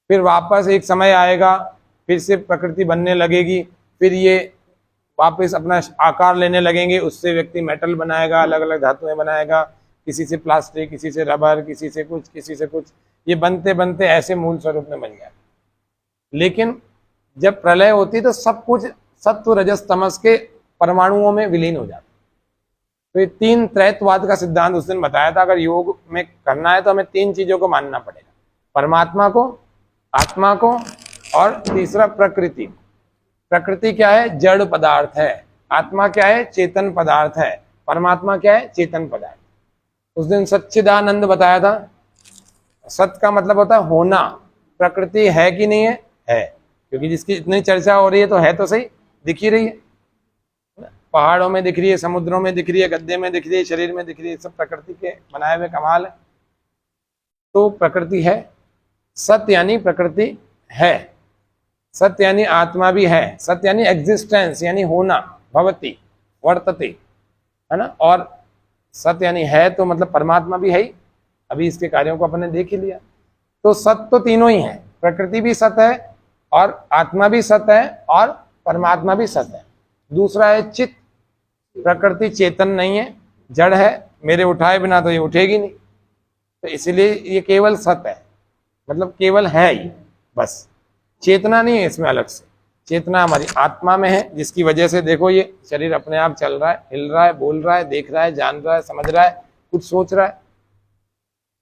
फिर वापस एक समय आएगा, फिर से प्रकृति बनने लगेगी, फिर ये वापस अपना आकार लेने लगेंगे, उससे व्यक्ति मेटल बनाएगा, अलग अलग धातुएं बनाएगा, किसी से प्लास्टिक, किसी से रबर, किसी से कुछ, किसी से कुछ, ये बनते बनते ऐसे मूल स्वरूप में बन जाएगा। लेकिन जब प्रलय होती तो सब कुछ सत्व रजस तमस के परमाणुओं में विलीन हो जाता। तो ये 3 त्रैतवाद का सिद्धांत उस दिन बताया था। अगर योग में करना है तो हमें 3 चीजों को मानना पड़ेगा, परमात्मा को, आत्मा को और तीसरा प्रकृति। प्रकृति क्या है, जड़ पदार्थ है। आत्मा क्या है, चेतन पदार्थ है। परमात्मा क्या है, चेतन पदार्थ। उस दिन सच्चिदानंद बताया था। सत का मतलब होता है होना। प्रकृति है कि नहीं है, है, क्योंकि जिसकी इतनी चर्चा हो रही है तो है तो सही, दिख ही रही है। पहाड़ों में दिख रही है, समुद्रों में दिख रही है, गद्दे में दिख रही है, शरीर में दिख रही है, सब प्रकृति के बनाए हुए कमाल है। तो प्रकृति है। सत्य यानी प्रकृति है, सत्य यानी आत्मा भी है, सत्य यानी एग्जिस्टेंस यानी होना, भवति वर्तते, है ना। और सत्य यानी है तो मतलब परमात्मा भी है ही। अभी इसके कार्यों को अपने देख ही लिया। तो सत्य तो तीनों ही है, प्रकृति भी सत्य है और आत्मा भी सत्य है और परमात्मा भी सत्य है। दूसरा है चित्त। प्रकृति चेतन नहीं है, जड़ है, मेरे उठाए बिना तो ये उठेगी नहीं, तो इसलिए ये केवल सत्य है, मतलब केवल है ही बस, चेतना नहीं है इसमें अलग से। चेतना हमारी आत्मा में है, जिसकी वजह से देखो ये शरीर अपने आप चल रहा है, हिल रहा है, बोल रहा है, देख रहा है, जान रहा है, समझ रहा है, कुछ सोच रहा है।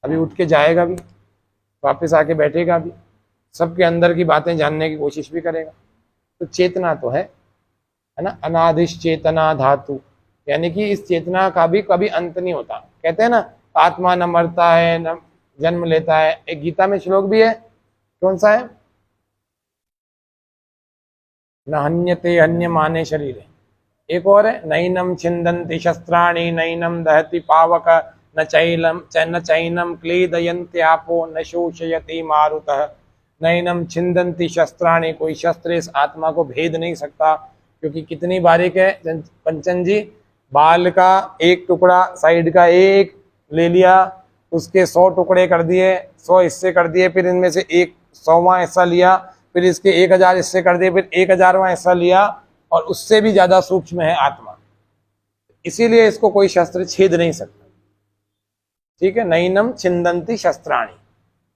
अभी उठ के जाएगा भी, वापस आके बैठेगा भी, सबके अंदर की बातें जानने की कोशिश भी करेगा। तो चेतना तो है ना। अनादिश चेतना धातु, यानी कि इस चेतना का भी कभी अंत नहीं होता। कहते हैं ना, आत्मा न मरता है न जन्म लेता है। एक गीता में श्लोक भी है, कौन सा है? न हन्यते हन्यमाने शरीरे। एक और है, नैनम छिन्दन्ति शस्त्राणि नैनम दहति पावक न चैनम क्लेदयन्त्यापो न शोषयति मारुतः। नैनम छिन्दन्ति शस्त्राणि, कोई शस्त्र इस आत्मा को भेद नहीं सकता, क्योंकि कितनी बारीक है पंचन जी। बाल का एक टुकड़ा साइड का एक ले लिया, उसके 100 टुकड़े कर दिए, 100 हिस्से कर दिए, फिर इनमें से एक 100वां हिस्सा लिया, फिर इसके 1000 हिस्से कर दिए, फिर 1000वां हिस्सा लिया, और उससे भी ज्यादा सूक्ष्म है आत्मा। इसीलिए इसको कोई शस्त्र छेद नहीं सकता। ठीक है, नैनम छिन्दन्ति शस्त्राणि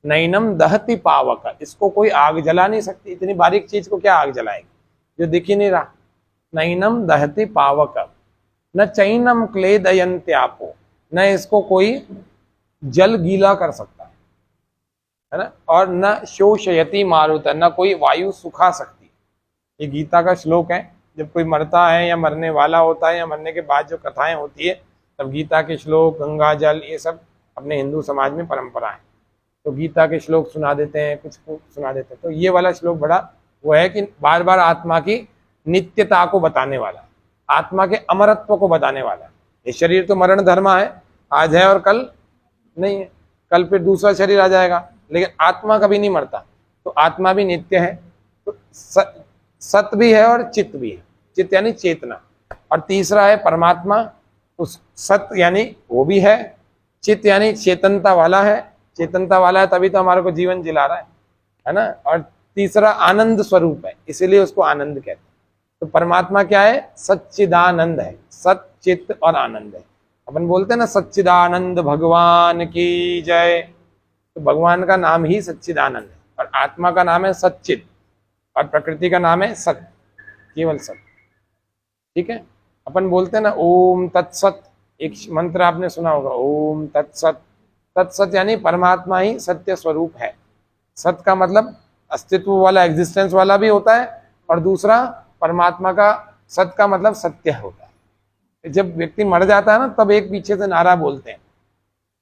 नैनम दहति पावक, इसको कोई आग जला नहीं सकती। इतनी बारीक चीज को क्या आग जलाएगी जो दिख ही नहीं रहा। नैनम दहति पावक न चैनम क्लेदयन्त्यापो, न इसको कोई जल गीला कर सकता है ना, और न शोषयति मारुत, न कोई वायु सुखा सकती। ये गीता का श्लोक है। जब कोई मरता है या मरने वाला होता है या मरने के बाद जो कथाएं होती है, तब गीता के श्लोक, गंगा जल, ये सब अपने हिंदू समाज में परंपरा है। तो गीता के श्लोक सुना देते हैं, कुछ सुना देते हैं। तो ये वाला श्लोक बड़ा वो है कि बार बार आत्मा की नित्यता को बताने वाला, आत्मा के अमरत्व को बताने वाला। ये शरीर तो मरण धर्मा है, आज है और कल नहीं है, कल फिर दूसरा शरीर आ जाएगा, लेकिन आत्मा कभी नहीं मरता। तो आत्मा भी नित्य है। तो सत भी है और चित्त भी है। चित्त यानी चेतना, और तीसरा है परमात्मा। उस सत यानी वो भी है, चित्त यानी चेतनता वाला है। चेतनता वाला है तभी तो हमारे को जीवन जिला रहा है ना। और तीसरा आनंद स्वरूप है, इसीलिए उसको आनंद कहते हैं। तो परमात्मा क्या है? सच्चिदानंद है। सत, चित्त और आनंद है। अपन बोलते हैं ना, सच्चिदानंद भगवान की जय। तो भगवान का नाम ही सच्चिदानंद है, और आत्मा का नाम है सच्चित, और प्रकृति का नाम है सत, केवल सत। ठीक है, अपन बोलते हैं ना ओम तत्सत, एक मंत्र आपने सुना होगा, ओम तत्सत। तत्सत यानी परमात्मा ही सत्य स्वरूप है। सत का मतलब अस्तित्व वाला, एग्जिस्टेंस वाला भी होता है, और दूसरा परमात्मा का सत का मतलब सत्य होता है। जब व्यक्ति मर जाता है ना, तब एक पीछे से नारा बोलते हैं।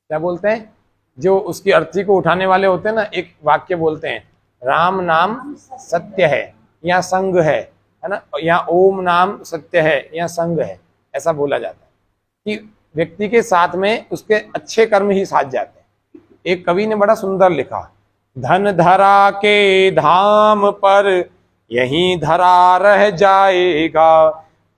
क्या बोलते हैं? जो उसकी अर्थी को उठाने वाले होते हैं ना, एक वाक्य बोलते हैं, राम नाम सत्य है या संग है ना, या ओम नाम सत्य है या संग है। ऐसा बोला जाता है कि व्यक्ति के साथ में उसके अच्छे कर्म ही साथ जाते हैं। एक कवि ने बड़ा सुंदर लिखा, धन धरा के धाम पर यहीं धरा रह जाएगा,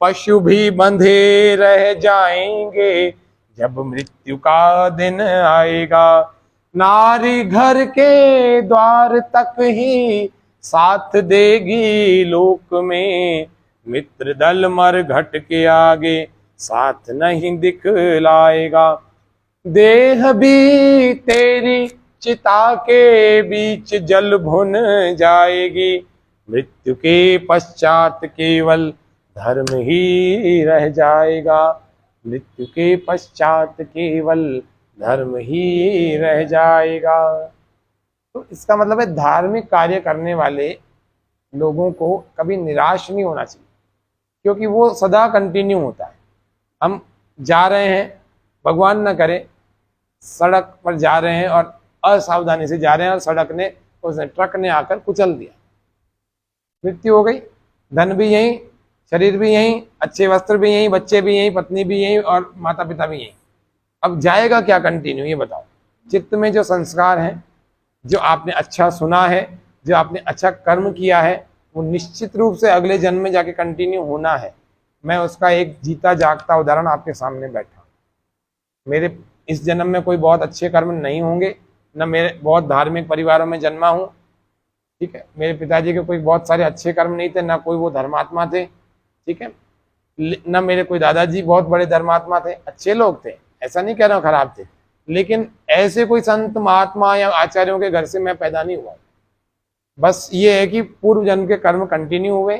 पशु भी बंधे रह जाएंगे जब मृत्यु का दिन आएगा। नारी घर के द्वार तक ही साथ देगी लोक में, मित्र दल मर घट के आगे साथ नहीं दिखलाएगा। देह भी तेरी चिता के बीच जल भुन जाएगी, मृत्यु के पश्चात केवल धर्म ही रह जाएगा। मृत्यु के पश्चात केवल धर्म ही रह जाएगा। तो इसका मतलब है धार्मिक कार्य करने वाले लोगों को कभी निराश नहीं होना चाहिए, क्योंकि वो सदा कंटिन्यू होता है। हम जा रहे हैं, भगवान न करे, सड़क पर जा रहे हैं और असावधानी से जा रहे हैं, और सड़क ने, उसने ट्रक ने आकर कुचल दिया, मृत्यु हो गई। धन भी यहीं, शरीर भी यहीं, अच्छे वस्त्र भी यहीं, बच्चे भी यहीं, पत्नी भी यहीं, और माता पिता भी यहीं। अब जाएगा क्या कंटिन्यू, ये बताओ। चित्त में जो संस्कार हैं, जो आपने अच्छा सुना है, जो आपने अच्छा कर्म किया है, वो निश्चित रूप से अगले जन्म में जाके कंटिन्यू होना है। मैं उसका एक जीता जागता उदाहरण आपके सामने बैठा। मेरे इस जन्म में कोई बहुत अच्छे कर्म नहीं होंगे, न मेरे बहुत धार्मिक परिवारों में जन्मा हूँ। ठीक है, मेरे पिताजी के कोई बहुत सारे अच्छे कर्म नहीं थे, ना कोई वो धर्मात्मा थे। ठीक है, न मेरे कोई दादाजी बहुत बड़े धर्मात्मा थे, अच्छे लोग थे, ऐसा नहीं कह रहा हूँ खराब थे, लेकिन ऐसे कोई संत महात्मा या आचार्यों के घर से मैं पैदा नहीं हुआ। बस ये है कि पूर्व जन्म के कर्म कंटिन्यू हुए,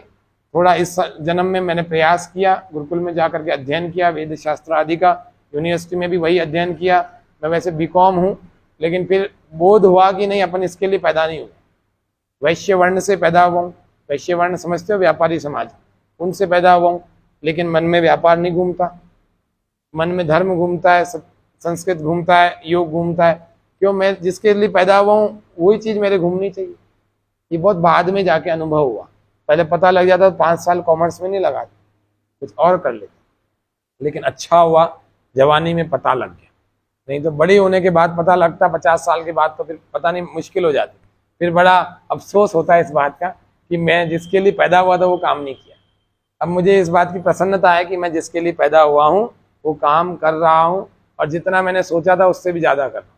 थोड़ा इस जन्म में मैंने प्रयास किया, गुरुकुल में जाकर के अध्ययन किया वेद शास्त्र आदि का, यूनिवर्सिटी में भी वही अध्ययन किया। मैं वैसे बीकॉम हूँ, लेकिन फिर बोध हुआ कि नहीं, अपन इसके लिए पैदा नहीं हुए। वैश्य वर्ण से पैदा हुआ हूँ, वैश्य वर्ण समझते हो, व्यापारी समाज, उनसे पैदा हुआ हूँ, लेकिन मन में व्यापार नहीं घूमता, मन में धर्म घूमता है, संस्कृत घूमता है, योग घूमता है। क्यों? मैं जिसके लिए पैदा हुआ हूँ वही चीज़ मेरे घूमनी चाहिए। ये बहुत बाद में जाके अनुभव हुआ, पहले पता लग जाता तो 5 साल कॉमर्स में नहीं लगाते, कुछ और कर लेते। लेकिन अच्छा हुआ जवानी में पता लग गया, नहीं तो बड़ी होने के बाद पता लगता 50 साल के बाद, तो फिर पता नहीं, मुश्किल हो जाती। फिर बड़ा अफसोस होता है इस बात का कि मैं जिसके लिए पैदा हुआ था वो काम नहीं किया। अब मुझे इस बात की प्रसन्नता है कि मैं जिसके लिए पैदा हुआ हूँ वो काम कर रहा हूँ, और जितना मैंने सोचा था उससे भी ज़्यादा कर रहा हूँ,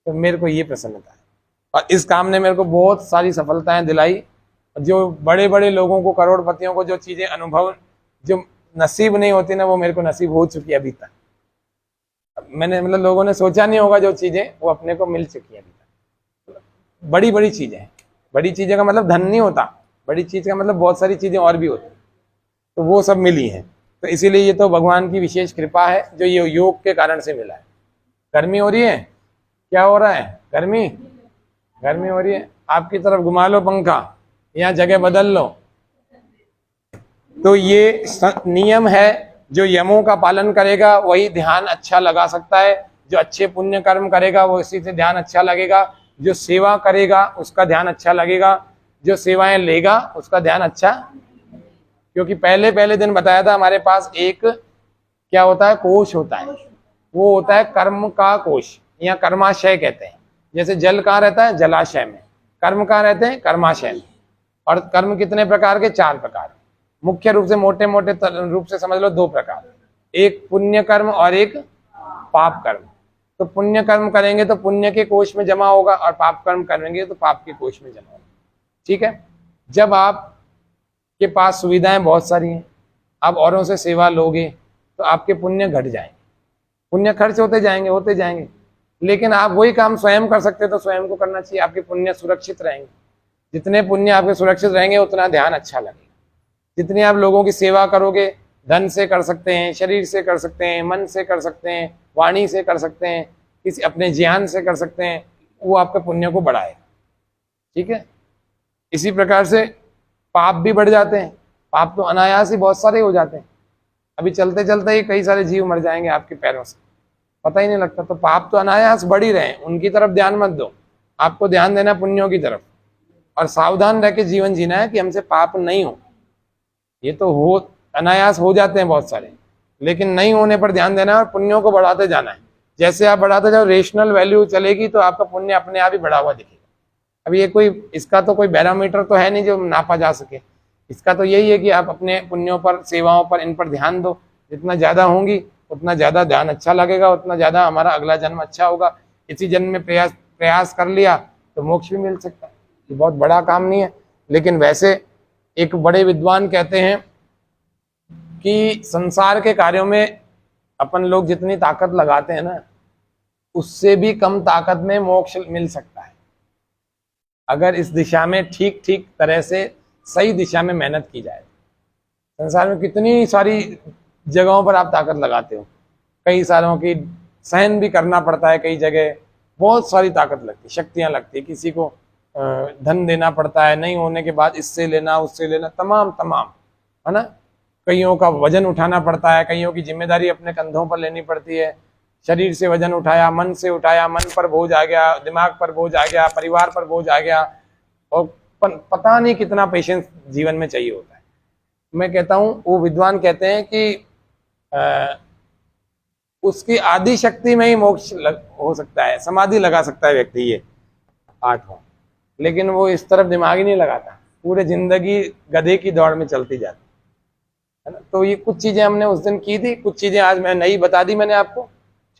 तो मेरे को ये प्रसन्नता है। और इस काम ने मेरे को बहुत सारी सफलताएं दिलाई। जो बड़े बड़े लोगों को, करोड़पतियों को जो चीज़ें अनुभव, जो नसीब नहीं होती ना, वो मेरे को नसीब हो चुकी है अभी तक। मैंने मतलब लोगों ने सोचा नहीं होगा जो चीज़ें, वो अपने को मिल चुकी है अभी तक। बड़ी बड़ी चीज़ें, बड़ी चीज़ें का मतलब धन नहीं होता, बड़ी चीज़ का मतलब बहुत सारी चीज़ें और भी होती, तो वो सब मिली हैं। तो इसीलिए ये तो भगवान की विशेष कृपा है जो ये योग के कारण से मिला है। गर्मी हो रही है, क्या हो रहा है? गर्मी, गर्मी हो रही है, आपकी तरफ घुमा लो पंखा, यहाँ जगह बदल लो। तो ये नियम है, जो यमों का पालन करेगा वही ध्यान अच्छा लगा सकता है। जो अच्छे पुण्य कर्म करेगा वो इसी से ध्यान अच्छा लगेगा। जो सेवा करेगा उसका ध्यान अच्छा लगेगा, जो सेवाएं लेगा उसका ध्यान अच्छा। क्योंकि पहले पहले दिन बताया था, हमारे पास एक क्या होता है, कोश होता है, वो होता है कर्म का कोश, या कर्माशय कहते हैं। जैसे जल कहाँ रहता है? जलाशय में। कर्म कहाँ रहते हैं? कर्माशय में। और कर्म कितने प्रकार के? 4 प्रकार। मुख्य रूप से, मोटे मोटे रूप से समझ लो 2 प्रकार, एक पुण्य कर्म और एक पाप कर्म। तो पुण्य कर्म करेंगे तो पुण्य के कोश में जमा होगा, और पाप कर्म करेंगे तो पाप के कोश में जमा होगा। ठीक है? जब आप के पास सुविधाएं बहुत सारी हैं, आप औरों से सेवा लोगे तो आपके पुण्य घट जाएंगे, पुण्य खर्च होते जाएंगे, होते जाएंगे। लेकिन आप वही काम स्वयं कर सकते तो स्वयं को करना चाहिए, आपके पुण्य सुरक्षित रहेंगे। जितने पुण्य आपके सुरक्षित रहेंगे उतना ध्यान अच्छा लगेगा। जितनी आप लोगों की सेवा करोगे, धन से कर सकते हैं, शरीर से कर सकते हैं, मन से कर सकते हैं, वाणी से कर सकते हैं, किसी अपने ज्ञान से कर सकते हैं, वो आपके पुण्य को बढ़ाएगा। ठीक है? इसी प्रकार से पाप भी बढ़ जाते हैं, पाप तो अनायास ही बहुत सारे हो जाते हैं। अभी चलते चलते ही कई सारे जीव मर जाएंगे आपके पैरों से, पता ही नहीं लगता। तो पाप तो अनायास बढ़ ही रहे हैं, उनकी तरफ ध्यान मत दो, आपको ध्यान देना पुण्यों की तरफ, और सावधान रह के जीवन जीना है कि हमसे पाप नहीं हो। ये तो हो अनायास हो जाते हैं बहुत सारे, लेकिन नहीं होने पर ध्यान देना है और पुण्यों को बढ़ाते जाना है। जैसे आप बढ़ाते जाओ, रेशनल वैल्यू चलेगी तो आपका पुण्य अपने आप ही बढ़ा हुआ दिखेगा। अब ये कोई, इसका तो कोई बैरोमीटर तो है नहीं जो नापा जा सके। इसका तो यही है कि आप अपने पुण्यों पर, सेवाओं पर, इन पर ध्यान दो। जितना ज़्यादा होंगी उतना ज़्यादा ध्यान अच्छा लगेगा, उतना ज़्यादा हमारा अगला जन्म अच्छा होगा। इसी जन्म में प्रयास कर लिया तो मोक्ष भी मिल सकता है। ये बहुत बड़ा काम नहीं है। लेकिन वैसे एक बड़े विद्वान कहते हैं कि संसार के कार्यों में अपन लोग जितनी ताकत लगाते हैं ना, उससे भी कम ताकत में मोक्ष मिल सकता है, अगर इस दिशा में ठीक ठीक तरह से सही दिशा में मेहनत की जाए। संसार में कितनी सारी जगहों पर आप ताकत लगाते हो, कई सालों की सहन भी करना पड़ता है, कई जगह बहुत सारी ताकत लगती है, शक्तियां लगती है। किसी को धन देना पड़ता है, नहीं होने के बाद इससे लेना उससे लेना, तमाम है ना। कईयों का वजन उठाना पड़ता है, कईयों की जिम्मेदारी अपने कंधों पर लेनी पड़ती है। शरीर से वजन उठाया, मन से उठाया, मन पर बोझ आ गया, दिमाग पर बोझ आ गया, परिवार पर बोझ आ गया, और पता नहीं कितना पेशेंस जीवन में चाहिए होता है। मैं कहता हूँ, वो विद्वान कहते हैं कि उसकी आदि शक्ति में ही मोक्ष हो सकता है, समाधि लगा सकता है व्यक्ति ये 8वां, लेकिन वो इस तरफ दिमाग ही नहीं लगाता, पूरे जिंदगी गधे की दौड़ में चलती जाती है ना। तो ये कुछ चीजें हमने उस दिन की थी, कुछ चीजें आज मैं नई बता दी मैंने आपको।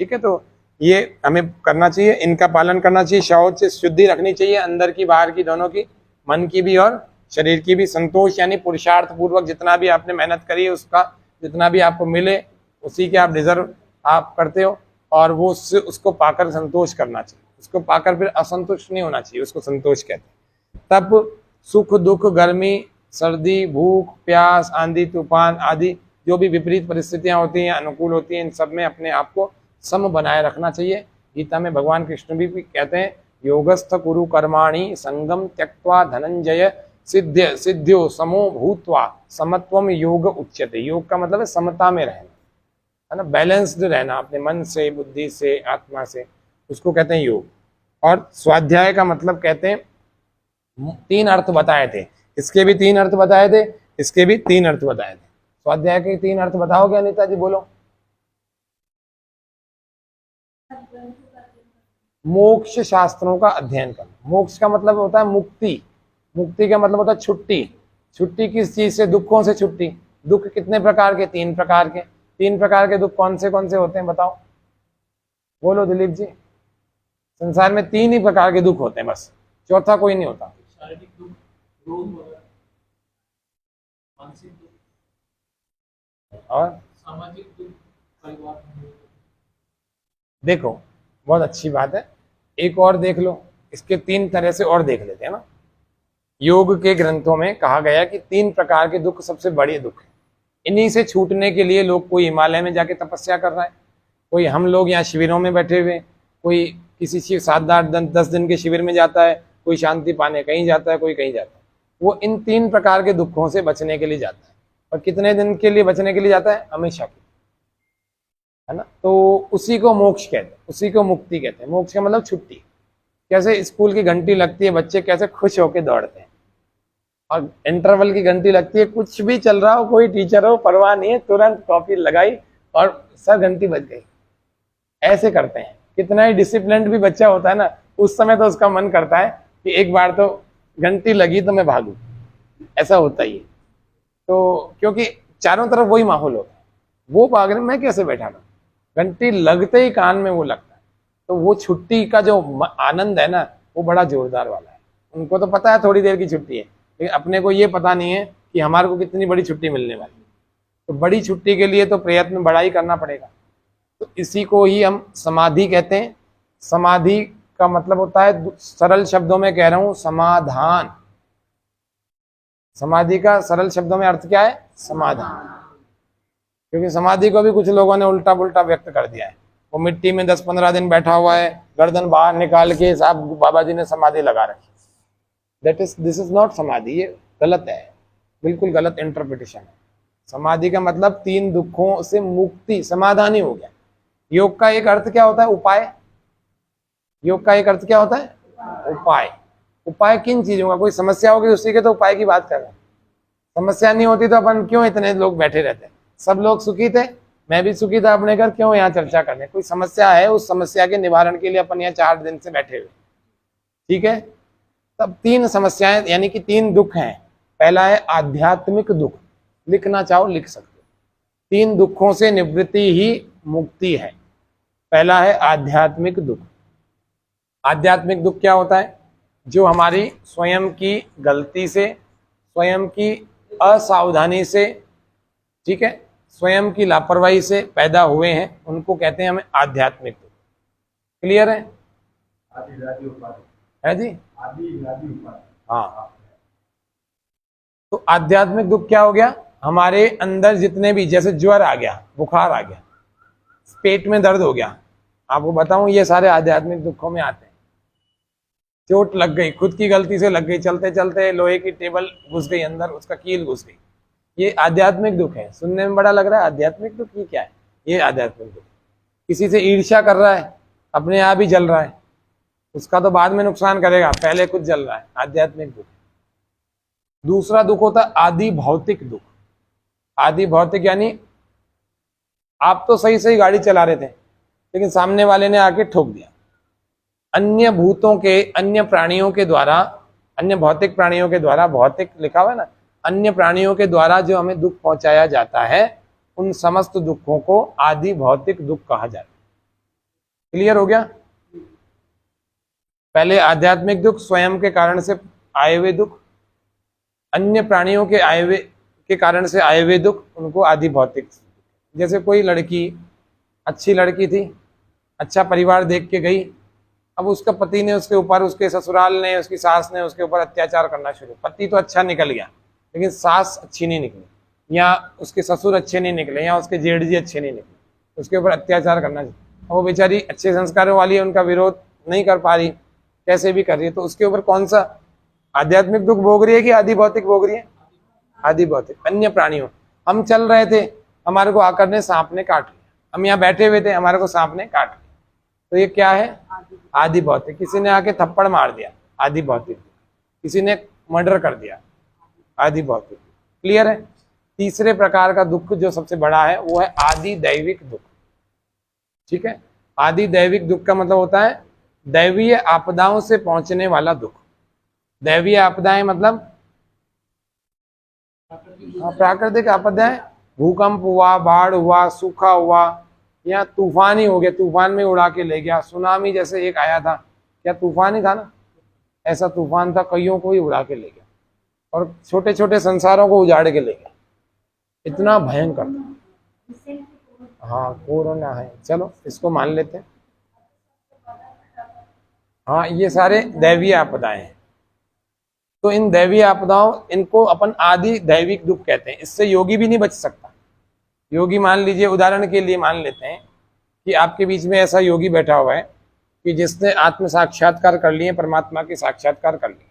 ठीक है? तो ये हमें करना चाहिए, इनका पालन करना चाहिए। शौच से शुद्धि रखनी चाहिए, अंदर की बाहर की दोनों की, मन की भी और शरीर की भी। संतोष यानी पुरुषार्थ पूर्वक जितना भी आपने मेहनत करी है उसका जितना भी आपको मिले उसी के आप डिजर्व आप करते हो, और वो उसको पाकर संतोष करना चाहिए। उसको पाकर फिर असंतुष्ट नहीं होना चाहिए, उसको संतोष कहते हैं। तप, सुख दुख, गर्मी सर्दी, भूख प्यास, आंधी तूफान आदि जो भी विपरीत परिस्थितियां होती हैं, अनुकूल होती हैं, इन सब में अपने आप को सम बनाए रखना चाहिए। गीता में भगवान कृष्ण भी कहते हैं, योगस्थ कुरु कर्माणि संगम त्यक्त्वा धनंजय सिद्ध्यो समो भूत्वा समत्वम योग उच्यते। योग का मतलब है समता में रहना, है ना, बैलेंस्ड रहना अपने मन से, बुद्धि से, आत्मा से, उसको कहते हैं योग। और स्वाध्याय का मतलब कहते हैं, 3 अर्थ बताए थे, इसके भी 3 अर्थ बताए थे, इसके भी 3 अर्थ बताए थे। स्वाध्याय के 3 अर्थ बताओगे अनिता जी, बोलो। मोक्ष शास्त्रों का अध्ययन करना। मोक्ष का मतलब होता है मुक्ति, मुक्ति का मतलब होता है छुट्टी। छुट्टी किस चीज से? दुखों से छुट्टी। दुख कितने प्रकार के? 3 प्रकार के। 3 प्रकार के दुख कौन से होते हैं बताओ, बोलो दिलीप जी। संसार में 3 ही प्रकार के दुख होते हैं बस, चौथा कोई नहीं होता। शारीरिक दुख, रोग वगैरह, मानसिक दुख और सामाजिक दुख, परिवार में। देखो बहुत अच्छी बात है, एक और देख लो, इसके 3 तरह से और देख लेते हैं ना। योग के ग्रंथों में कहा गया कि 3 प्रकार के दुख सबसे बड़े दुख हैं। इन्हीं से छूटने के लिए लोग, कोई हिमालय में जाके तपस्या कर रहा है, कोई हम लोग यहाँ शिविरों में बैठे हुए, कोई किसी 7-8-10 दिन के शिविर में जाता है, कोई शांति पाने कहीं जाता है, कोई कहीं जाता है। वो इन 3 प्रकार के दुखों से बचने के लिए जाता है। और कितने दिन के लिए बचने के लिए जाता है? हमेशा के, है ना। तो उसी को मोक्ष कहते हैं, उसी को मुक्ति कहते हैं। मोक्ष का मतलब छुट्टी। कैसे स्कूल की घंटी लगती है, बच्चे कैसे खुश होकर दौड़ते हैं, और इंटरवल की घंटी लगती है, कुछ भी चल रहा हो, कोई टीचर हो, परवाह नहीं है, तुरंत कॉपी लगाई और सर घंटी बज गई। ऐसे करते हैं। कितना ही डिसिप्लिन्ड भी बच्चा होता है ना, उस समय तो उसका मन करता है कि एक बार तो घंटी लगी तो मैं भागूं, ऐसा होता ही है। तो क्योंकि चारों तरफ वही माहौल होता है, वो भाग रहे, मैं कैसे बैठा था, घंटी लगते ही कान में वो लगता है। तो वो छुट्टी का जो आनंद है ना, वो बड़ा जोरदार वाला है। उनको तो पता है थोड़ी देर की छुट्टी है, लेकिन अपने को ये पता नहीं है कि हमारे को कितनी बड़ी छुट्टी मिलने वाली है। तो बड़ी छुट्टी के लिए तो प्रयत्न बड़ा ही करना पड़ेगा। तो इसी को ही हम समाधि कहते हैं। समाधि का मतलब होता है, सरल शब्दों में कह रहा हूं, समाधान। समाधि का सरल शब्दों में अर्थ क्या है? समाधान। क्योंकि समाधि को भी कुछ लोगों ने उल्टा पुल्टा व्यक्त कर दिया है। वो मिट्टी में 10-15 दिन बैठा हुआ है, गर्दन बाहर निकाल के साहब बाबा जी ने समाधि लगा रखी। दिस इज नॉट समाधि, ये गलत है, बिल्कुल गलत इंटरप्रिटेशन है। समाधि का मतलब 3 दुखों से मुक्ति, समाधान ही हो गया। योग का एक अर्थ क्या होता है? उपाय। योग का एक अर्थ क्या होता है? उपाय। उपाय किन चीजों का? कोई समस्या होगी उसी के तो उपाय की बात कर रहे हैं। समस्या नहीं होती तो अपन क्यों इतने लोग बैठे रहते हैं? सब लोग सुखी थे, मैं भी सुखी था अपने घर, क्यों यहाँ चर्चा करने? कोई समस्या है, उस समस्या के निवारण के लिए अपन यहाँ 4 दिन से बैठे हुए, ठीक है। तब 3 समस्याएं यानी कि 3 दुख हैं। पहला है आध्यात्मिक दुख, लिखना चाहो लिख सकते हो। 3 दुखों से निवृत्ति ही मुक्ति है। पहला है आध्यात्मिक दुख। आध्यात्मिक दुख क्या होता है? जो हमारी स्वयं की गलती से, स्वयं की असावधानी से, ठीक है, स्वयं की लापरवाही से पैदा हुए हैं, उनको कहते हैं हमें आध्यात्मिक दुख। क्लियर है? है जी? हाँ। तो आध्यात्मिक दुख क्या हो गया? हमारे अंदर जितने भी, जैसे ज्वर आ गया, बुखार आ गया, पेट में दर्द हो गया, आपको बताऊं ये सारे आध्यात्मिक दुखों में आते हैं। चोट लग गई, खुद की गलती से लग गई, चलते चलते लोहे की टेबल घुस गई अंदर, उसका कील घुस गई, ये आध्यात्मिक दुख है। सुनने में बड़ा लग रहा है आध्यात्मिक दुख, ये क्या है? ये आध्यात्मिक दुख। किसी से ईर्ष्या कर रहा है, अपने आप ही जल रहा है, उसका तो बाद में नुकसान करेगा, पहले कुछ जल रहा है, आध्यात्मिक दुख। दूसरा दुख होता है आदि भौतिक दुख। आदि भौतिक यानी आप तो सही सही गाड़ी चला रहे थे, लेकिन सामने वाले ने आके ठोक दिया। अन्य भूतों के, अन्य प्राणियों के द्वारा, अन्य भौतिक प्राणियों के द्वारा, भौतिक लिखा हुआ है ना, अन्य प्राणियों के द्वारा जो हमें दुख पहुंचाया जाता है, उन समस्त दुखों को आदि भौतिक दुख कहा जाता है। क्लियर हो गया? पहले आध्यात्मिक दुख, स्वयं के कारण से आए हुए दुख, अन्य प्राणियों के आए हुए के कारण से आए हुए दुख, उनको आदि भौतिक। जैसे कोई लड़की, अच्छी लड़की थी, अच्छा परिवार देख के गई, अब उसका पति ने उसके ऊपर, उसके ससुराल ने, उसकी सास ने उसके ऊपर अत्याचार करना शुरू। पति तो अच्छा निकल गया लेकिन सास अच्छी नहीं निकली, या उसके ससुर अच्छे नहीं निकले, या उसके जेठ जी अच्छे नहीं निकले, उसके ऊपर अत्याचार करना शुरू। वो बेचारी अच्छे संस्कारों वाली है, उनका विरोध नहीं कर पा रही, कैसे भी कर रही है, तो उसके ऊपर कौन सा आध्यात्मिक दुख भोग रही है कि आदि भौतिक भोग रही है? आदि भौतिक। अन्य प्राणियों, हम चल रहे थे, हमारे को आकर ने सांप ने काट लिया, हम यहाँ बैठे हुए थे, हमारे को सांप ने काट लिया, तो ये क्या है? आदि भौतिक। किसी ने आके थप्पड़ मार दिया, आदि भौतिक। किसी ने मर्डर कर दिया, आदि भौतिक। क्लियर है? तीसरे प्रकार का दुख जो सबसे बड़ा है वो है आदि दैविक दुख। ठीक है, आदि दैविक दुख का मतलब होता है दैवीय आपदाओं से पहुंचने वाला दुख। दैवीय आपदाएं मतलब प्राकृतिक आपदाएं, भूकंप हुआ, बाढ़ हुआ, सूखा हुआ, या तूफान ही हो गया, तूफान में उड़ा के ले गया। सुनामी जैसे एक आया था, क्या तूफान ही था ना? ऐसा तूफान था, कईयों को ही उड़ा के ले गया और छोटे छोटे संसारों को उजाड़ के ले गया। इतना भयंकर था। हाँ, कोरोना है, चलो इसको मान लेते हैं। हाँ, ये सारे दैवीय आपदाएं हैं। तो इन दैवीय आपदाओं, इनको अपन आदि दैविक दुख कहते हैं। इससे योगी भी नहीं बच सकता। योगी, मान लीजिए उदाहरण के लिए मान लेते हैं कि आपके बीच में ऐसा योगी बैठा हुआ है कि जिसने आत्म साक्षात्कार कर लिए, परमात्मा के साक्षात्कार कर लिए,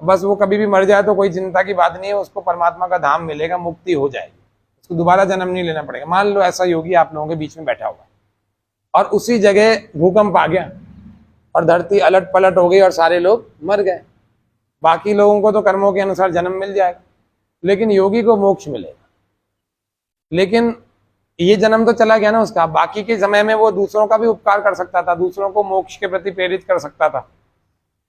बस वो कभी भी मर जाए तो कोई चिंता की बात नहीं है, उसको परमात्मा का धाम मिलेगा, मुक्ति हो जाएगी, उसको दोबारा जन्म नहीं लेना पड़ेगा। मान लो ऐसा योगी आप लोगों के बीच में बैठा हुआ है और उसी जगह भूकंप आ गया और धरती अलट पलट हो गई और सारे लोग मर गए। बाकी लोगों को तो कर्मों के अनुसार जन्म मिल जाएगा, लेकिन योगी को मोक्ष मिलेगा। लेकिन ये जन्म तो चला गया ना उसका। बाकी के समय में वो दूसरों का भी उपकार कर सकता था, दूसरों को मोक्ष के प्रति प्रेरित कर सकता था,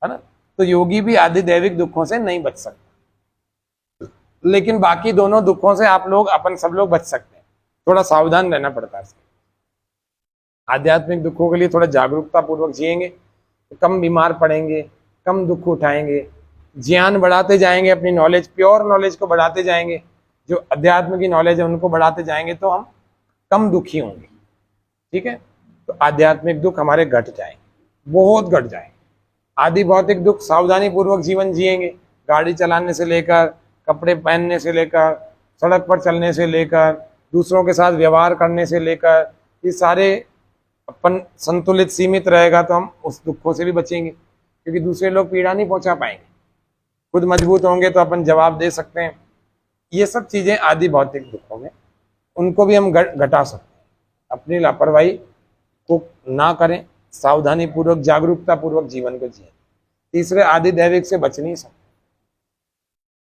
है ना? तो योगी भी आदि दैविक दुखों से नहीं बच सकता, लेकिन बाकी दोनों दुखों से आप लोग, अपन सब लोग बच सकते हैं। थोड़ा सावधान रहना पड़ता है। आध्यात्मिक दुखों के लिए थोड़ा जागरूकता पूर्वक जिएंगे तो कम बीमार पड़ेंगे, कम दुख उठाएंगे, ज्ञान बढ़ाते जाएंगे, अपनी नॉलेज, प्योर नॉलेज को बढ़ाते जाएंगे, जो अध्यात्म की नॉलेज है उनको बढ़ाते जाएंगे, तो हम कम दुखी होंगे। ठीक है, तो आध्यात्मिक दुख हमारे घट जाएंगे, बहुत घट जाएंगे। आदि भौतिक दुख, सावधानी पूर्वक जीवन जिएंगे, गाड़ी चलाने से लेकर, कपड़े पहनने से लेकर, सड़क पर चलने से लेकर, दूसरों के साथ व्यवहार करने से लेकर, ये सारे अपन संतुलित, सीमित रहेगा तो हम उस दुखों से भी बचेंगे, क्योंकि दूसरे लोग पीड़ा नहीं पहुंचा पाएंगे। खुद मजबूत होंगे तो अपन जवाब दे सकते हैं। ये सब चीजें आदि भौतिक दुखों में, उनको भी हम घटा सकते हैं। अपनी लापरवाही को ना करें, सावधानी पूर्वक, जागरूकता पूर्वक जीवन को जिए। तीसरे आदि दैविक से बच नहीं सकते,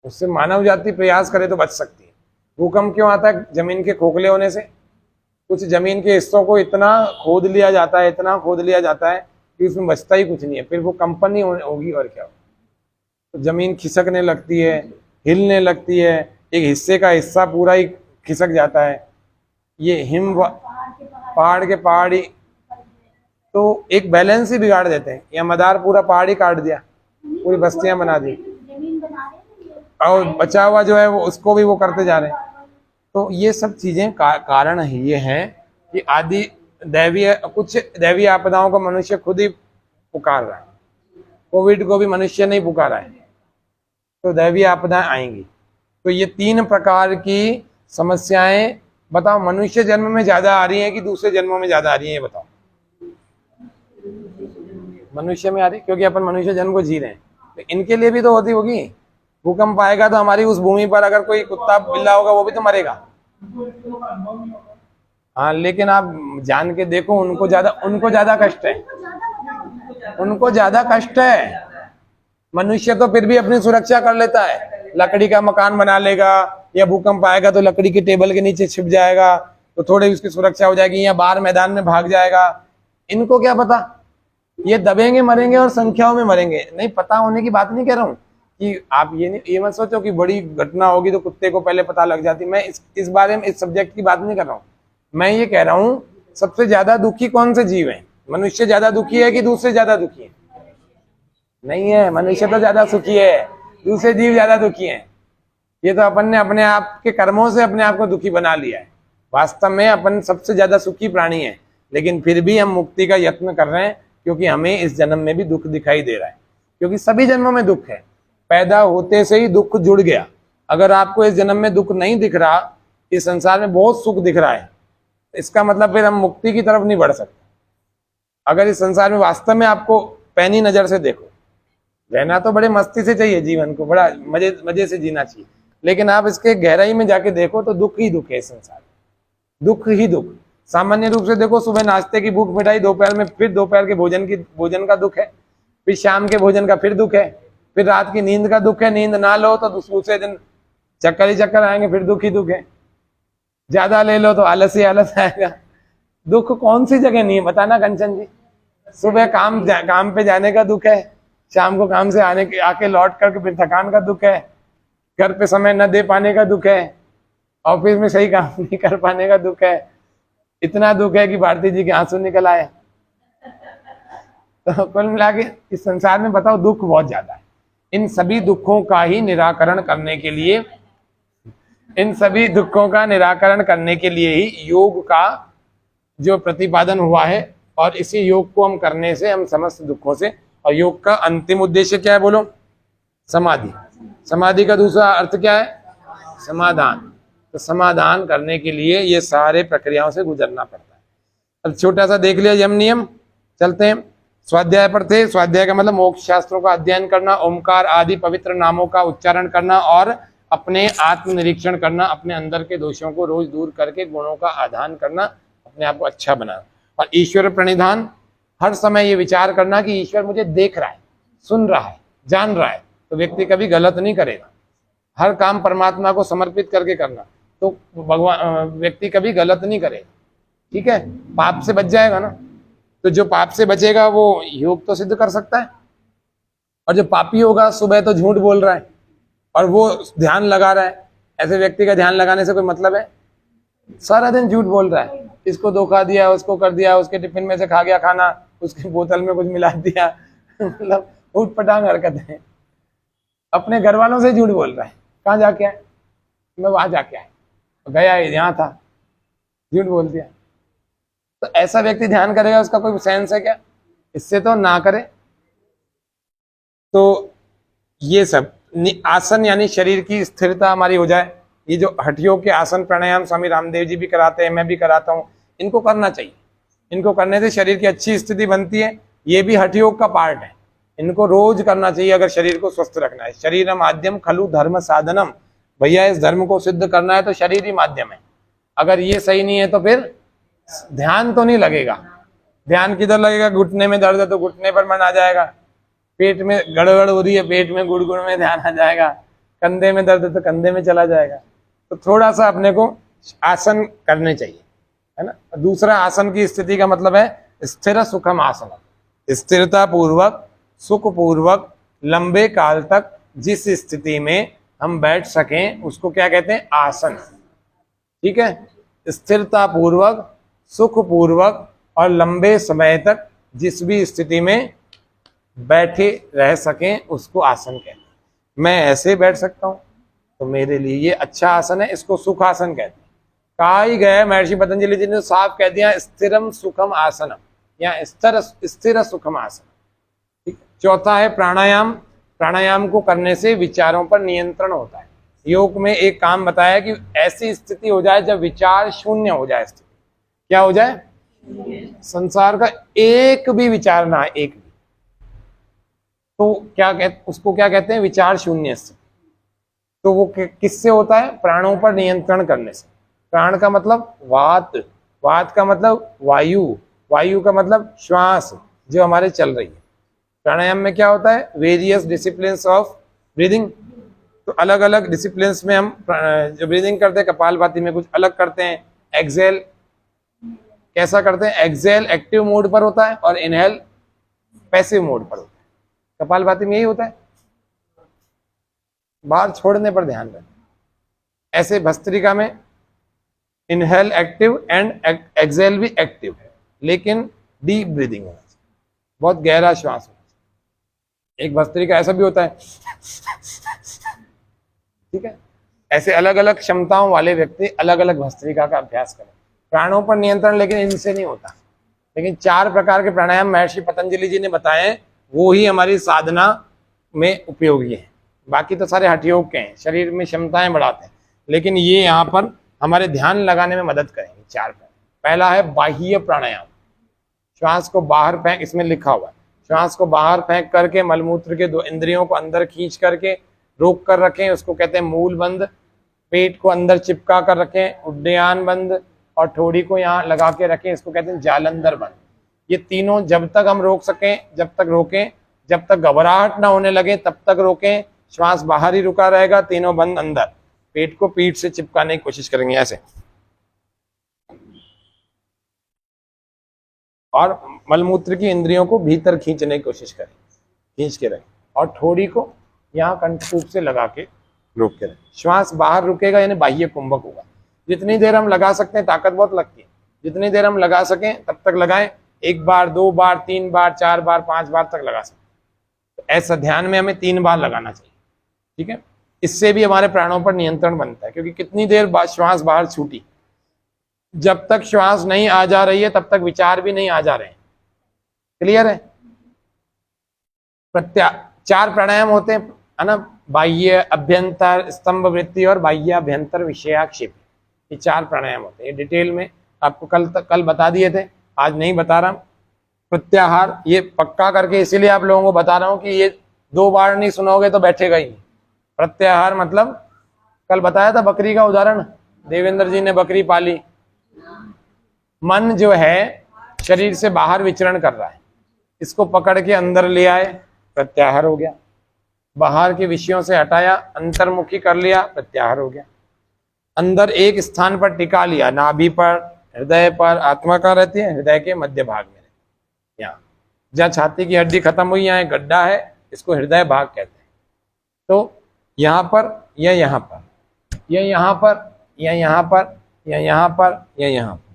उससे मानव जाति प्रयास करे तो बच सकती है। भूकंप क्यों आता है? जमीन के खोखले होने से। कुछ जमीन के हिस्सों को इतना खोद लिया जाता है, इतना खोद लिया जाता है कि उसमें बचता ही कुछ नहीं है, फिर वो कंपन ही होगी और क्या होगा। तो जमीन खिसकने लगती है, हिलने लगती है, एक हिस्से का हिस्सा पूरा ही खिसक जाता है। ये पहाड़ के पहाड़ ही तो एक बैलेंस ही बिगाड़ देते हैं। या मदार पूरा पहाड़ ही काट दिया, पूरी बस्तियां बना दी, और बचा हुआ जो है वो उसको भी वो करते जा रहे हैं। तो ये सब चीजें कारण ये है कि आदि दैवीय, कुछ दैवीय आपदाओं को मनुष्य खुद ही पुकार रहा है। कोविड को भी मनुष्य नहीं पुकारा है, तो दैवीय आपदाएं आएंगी। तो ये 3 प्रकार की समस्याएं, बताओ मनुष्य जन्म में ज्यादा आ रही हैं कि दूसरे जन्मों में ज्यादा आ रही हैं? ये बताओ। मनुष्य में आ रही, क्योंकि अपन मनुष्य जन्म को जी रहे हैं। तो इनके लिए भी तो होती होगी। भूकंप आएगा तो हमारी उस भूमि पर अगर कोई कुत्ता बिल्ला होगा वो भी तो मरेगा। हाँ, लेकिन आप जान के देखो, उनको ज्यादा कष्ट है, उनको ज्यादा कष्ट है। मनुष्य तो फिर भी अपनी सुरक्षा कर लेता है, लकड़ी का मकान बना लेगा, या भूकंप आएगा तो लकड़ी के टेबल के नीचे छिप जाएगा तो थोड़ी उसकी सुरक्षा हो जाएगी, या बाहर मैदान में भाग जाएगा। इनको क्या पता, ये दबेंगे, मरेंगे और संख्याओं में मरेंगे। नहीं पता होने की बात नहीं कह रहा हूँ कि आप ये मत सोचो कि बड़ी घटना होगी तो कुत्ते को पहले पता लग जाती। मैं इस बारे में, इस सब्जेक्ट की बात नहीं कर रहा हूँ। मैं ये कह रहा हूँ सबसे ज्यादा दुखी कौन से जीव है? मनुष्य ज्यादा दुखी है कि दूसरे ज्यादा दुखी है? नहीं है, मनुष्य तो ज्यादा सुखी है, दूसरे जीव ज्यादा दुखी हैं। ये तो अपन ने अपने आप के कर्मों से अपने आप को दुखी बना लिया है। वास्तव में अपन सबसे ज्यादा सुखी प्राणी है, लेकिन फिर भी हम मुक्ति का यत्न कर रहे हैं, क्योंकि हमें इस जन्म में भी दुख दिखाई दे रहा है, क्योंकि सभी जन्मों में दुख है, पैदा होते से ही दुख जुड़ गया। अगर आपको इस जन्म में दुख नहीं दिख रहा, इस संसार में बहुत सुख दिख रहा है, इसका मतलब फिर हम मुक्ति की तरफ नहीं बढ़ सकते। अगर इस संसार में वास्तव में आपको पैनी नजर से देखो, रहना तो बड़े मस्ती से चाहिए, जीवन को बड़ा मजे मजे से जीना चाहिए, लेकिन आप इसके गहराई में जाके देखो तो दुख ही दुख है इस संसार में, दुख ही दुख। सामान्य रूप से देखो, सुबह नाश्ते की भूख मिटाई, दोपहर में फिर दोपहर के भोजन का दुख है, फिर शाम के भोजन का फिर दुख है, फिर रात की नींद का दुख है, नींद ना लो तो दूसरे दिन चक्कर ही चक्कर आएंगे, फिर दुख ही दुख है। ज्यादा ले लो तो आलस ही आलस आएगा। दुख कौन सी जगह नहीं है बताना कंचन जी? सुबह काम पे जाने का दुख है, शाम को काम से आके लौट करके फिर थकान का दुख है, घर पे समय न दे पाने का दुख है, ऑफिस में सही काम नहीं कर पाने का दुख है। इतना दुख है कि भारती जी के आंसू निकल आए। तो कुल मिला के इस संसार में बताओ दुख बहुत ज्यादा है। इन सभी दुखों का ही निराकरण करने के लिए, इन सभी दुखों का निराकरण करने के लिए ही योग का जो प्रतिपादन हुआ है, और इसी योग को हम करने से हम समस्त दुखों से, और योग का अंतिम उद्देश्य क्या है बोलो? समाधि। समाधि का दूसरा अर्थ क्या है? समाधान। तो समाधान करने के लिए ये सारे प्रक्रियाओं से गुजरना पड़ता है। अब छोटा सा देख लिया यम नियम, चलते हैं स्वाध्याय पर थे। स्वाध्याय का मतलब मोक्ष शास्त्रों का अध्ययन करना, ओमकार आदि पवित्र नामों का उच्चारण करना और अपने आत्मनिरीक्षण करना, अपने अंदर के दोषों को रोज दूर करके गुणों का आधान करना, अपने आप को अच्छा बनाना। और ईश्वर प्रणिधान, हर समय ये विचार करना कि ईश्वर मुझे देख रहा है, सुन रहा है, जान रहा है, तो व्यक्ति कभी गलत नहीं करेगा। हर काम परमात्मा को समर्पित करके करना, तो भगवान व्यक्ति कभी गलत नहीं करेगा। ठीक है, पाप से बच जाएगा ना। तो जो पाप से बचेगा वो योग तो सिद्ध कर सकता है, और जो पापी होगा, सुबह तो झूठ बोल रहा है और वो ध्यान लगा रहा है, ऐसे व्यक्ति का ध्यान लगाने से कोई मतलब है? सारा दिन झूठ बोल रहा है, इसको धोखा दिया, उसको कर दिया, उसके टिफिन में से खा गया खाना, उसकी बोतल में कुछ मिला दिया मतलब उठ पटांग हरकत है। अपने घर वालों से झूठ बोल रहा है, कहाँ जाके आए? मैं वहां जाके आया, गया यहाँ था, झूठ बोल दिया। तो ऐसा व्यक्ति ध्यान करेगा, उसका कोई सेंस है क्या? इससे तो ना करे। तो ये सब आसन यानी शरीर की स्थिरता हमारी हो जाए। ये जो हठयोग के आसन प्राणायाम स्वामी रामदेव जी भी कराते हैं, मैं भी कराता हूँ, इनको करना चाहिए। इनको करने से शरीर की अच्छी स्थिति बनती है। ये भी हठयोग का पार्ट है, इनको रोज करना चाहिए अगर शरीर को स्वस्थ रखना है। शरीर माध्यम खलु धर्म साधनम, भैया इस धर्म को सिद्ध करना है तो शरीर ही माध्यम है। अगर ये सही नहीं है तो फिर ध्यान तो नहीं लगेगा। ध्यान किधर लगेगा? घुटने में दर्द है तो घुटने पर मन आ जाएगा, पेट में गड़बड़ हो रही है, पेट में गुड़गुड़ में ध्यान आ जाएगा, कंधे में दर्द है तो कंधे में चला जाएगा। तो थोड़ा सा अपने को आसन करने चाहिए, है ना। दूसरा आसन की स्थिति का मतलब है स्थिर सुखम आसन, स्थिरता पूर्वक सुख पूर्वक लंबे काल तक जिस स्थिति में हम बैठ सकें उसको क्या कहते हैं? आसन। ठीक है, स्थिरता पूर्वक सुख पूर्वक और लंबे समय तक जिस भी स्थिति में बैठे रह सकें उसको आसन कहते हैं। मैं ऐसे बैठ सकता हूं तो मेरे लिए ये अच्छा आसन है, इसको सुख आसन कहते हैं। कहा ही गया महर्षि पतंजलि जी ने साफ कह दिया स्थिरम सुखम आसनम, या स्थिर सुखम आसन। ठीक। चौथा है प्राणायाम। प्राणायाम को करने से विचारों पर नियंत्रण होता है। योग में एक काम बताया कि ऐसी स्थिति हो जाए जब विचार शून्य हो जाए। स्थिति क्या हो जाए? संसार का एक भी विचार ना, एक भी। तो उसको क्या कहते हैं? विचार शून्य स्थिति। तो वो किससे होता है? प्राणों पर नियंत्रण करने से। प्राण का मतलब वात, वात का मतलब वायु, वायु का मतलब श्वास जो हमारे चल रही है। प्राणायाम में क्या होता है? Various disciplines of breathing. तो अलग अलग डिसिप्लिन्स में हम जो ब्रीदिंग करते हैं, कपालभाति में कुछ अलग करते हैं। एक्सेल कैसा करते हैं? एक्सेल एक्टिव मोड पर होता है और इनहेल पैसिव मोड पर होता है। कपालभाति में यही होता है, बाहर छोड़ने पर ध्यान रखें। ऐसे भस्त्रिका में इनहेल एक्टिव एंड एक्सेल भी एक्टिव है, लेकिन डीप ब्रीदिंग होना चाहिए, बहुत गहरा श्वास होना चाहिए। एक भस्त्रिका ऐसा भी होता है, ठीक है। ऐसे अलग अलग क्षमताओं वाले व्यक्ति अलग अलग भस्त्रिका का अभ्यास करें। प्राणों पर नियंत्रण लेकिन इनसे नहीं होता, लेकिन 4 प्रकार के प्राणायाम महर्षि पतंजलि जी ने बताए हैं, वो ही हमारी साधना में उपयोगी है। बाकी तो सारे हठयोग के हैं, शरीर में क्षमताएं बढ़ाते हैं, लेकिन ये यहाँ पर हमारे ध्यान लगाने में मदद करेंगे। 4 प्राणायाम। पहला है बाह्य प्राणायाम, श्वास को बाहर फेंक, इसमें लिखा हुआ है, श्वास को बाहर फेंक करके मलमूत्र के 2 इंद्रियों को अंदर खींच करके रोक कर रखें, उसको कहते हैं मूल बंद। पेट को अंदर चिपका कर रखें, उड्डयन बंद, और ठोड़ी को यहाँ लगा के रखें, इसको कहते हैं जालंधर बंद। ये तीनों जब तक हम रोक सकें, जब तक रोकें, जब तक घबराहट ना होने लगे तब तक रोकें। श्वास बाहर ही रुका रहेगा, तीनों बंद अंदर। पेट को पीठ से चिपकाने की कोशिश करेंगे ऐसे, और मलमूत्र की इंद्रियों को भीतर खींचने की कोशिश करें, खींच के रखें, और ठोड़ी को यहाँ कंठकूप से लगा के रोक के रखें। श्वास बाहर रुकेगा यानी बाह्य कुंभक होगा। जितनी देर हम लगा सकते हैं, ताकत बहुत लगती है, जितनी देर हम लगा सकें तब तक लगाएं। 1 बार, 2 बार, 3 बार, 4 बार, 5 बार तक लगा सकते हैं। तो ऐसा ध्यान में हमें 3 बार लगाना चाहिए, ठीक है। इससे भी हमारे प्राणों पर नियंत्रण बनता है, क्योंकि कितनी देर बाद श्वास बाहर छूटी, जब तक श्वास नहीं आ जा रही है तब तक विचार भी नहीं आ जा रहे हैं। क्लियर है? 4 प्राणायाम होते हैं, है ना, बाह्य, अभ्यंतर, स्तंभ वृत्ति और बाह्य अभ्यंतर विषयाक्षेप। ये 4 प्राणायाम होते हैं। ये डिटेल में आपको कल बता दिए थे, आज नहीं बता रहा। प्रत्याहार ये पक्का करके इसीलिए आप लोगों को बता रहा हूं कि ये 2 बार नहीं सुनोगे तो बैठेगा ही नहीं। प्रत्याहार मतलब कल बताया था बकरी का उदाहरण, देवेंद्र जी ने बकरी पाली। मन जो है शरीर से बाहर विचरण कर रहा है, इसको पकड़ के अंदर ले आए, प्रत्याहार हो गया। बाहर के विषयों से हटाया, अंतर्मुखी कर लिया, प्रत्याहार हो गया। अंदर एक स्थान पर टिका लिया, नाभि पर, हृदय पर। आत्मा कहाँ रहती है? हृदय के मध्य भाग में, यहाँ जहाँ छाती की हड्डी खत्म हुई, यहाँ एक गड्ढा है, इसको हृदय भाग कहते हैं। तो यहाँ पर या यहाँ पर या यहाँ पर या यहाँ पर या यहाँ पर या यहाँ पर,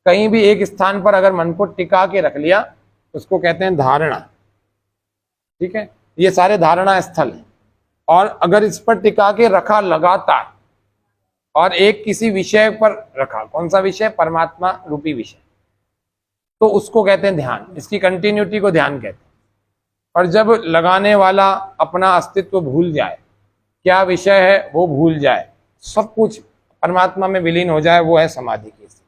कहीं भी एक स्थान पर अगर मन को टिका के रख लिया उसको कहते हैं धारणा, ठीक है। ये सारे धारणा स्थल हैं। और अगर इस पर टिका के रखा लगातार, और एक किसी विषय पर रखा, कौन सा विषय? परमात्मा रूपी विषय, तो उसको कहते हैं ध्यान। इसकी कंटिन्यूटी को ध्यान कहते हैं। और जब लगाने वाला अपना अस्तित्व भूल जाए, क्या विषय है वो भूल जाए, सब कुछ परमात्मा में विलीन हो जाए, वो है समाधि की स्थिति।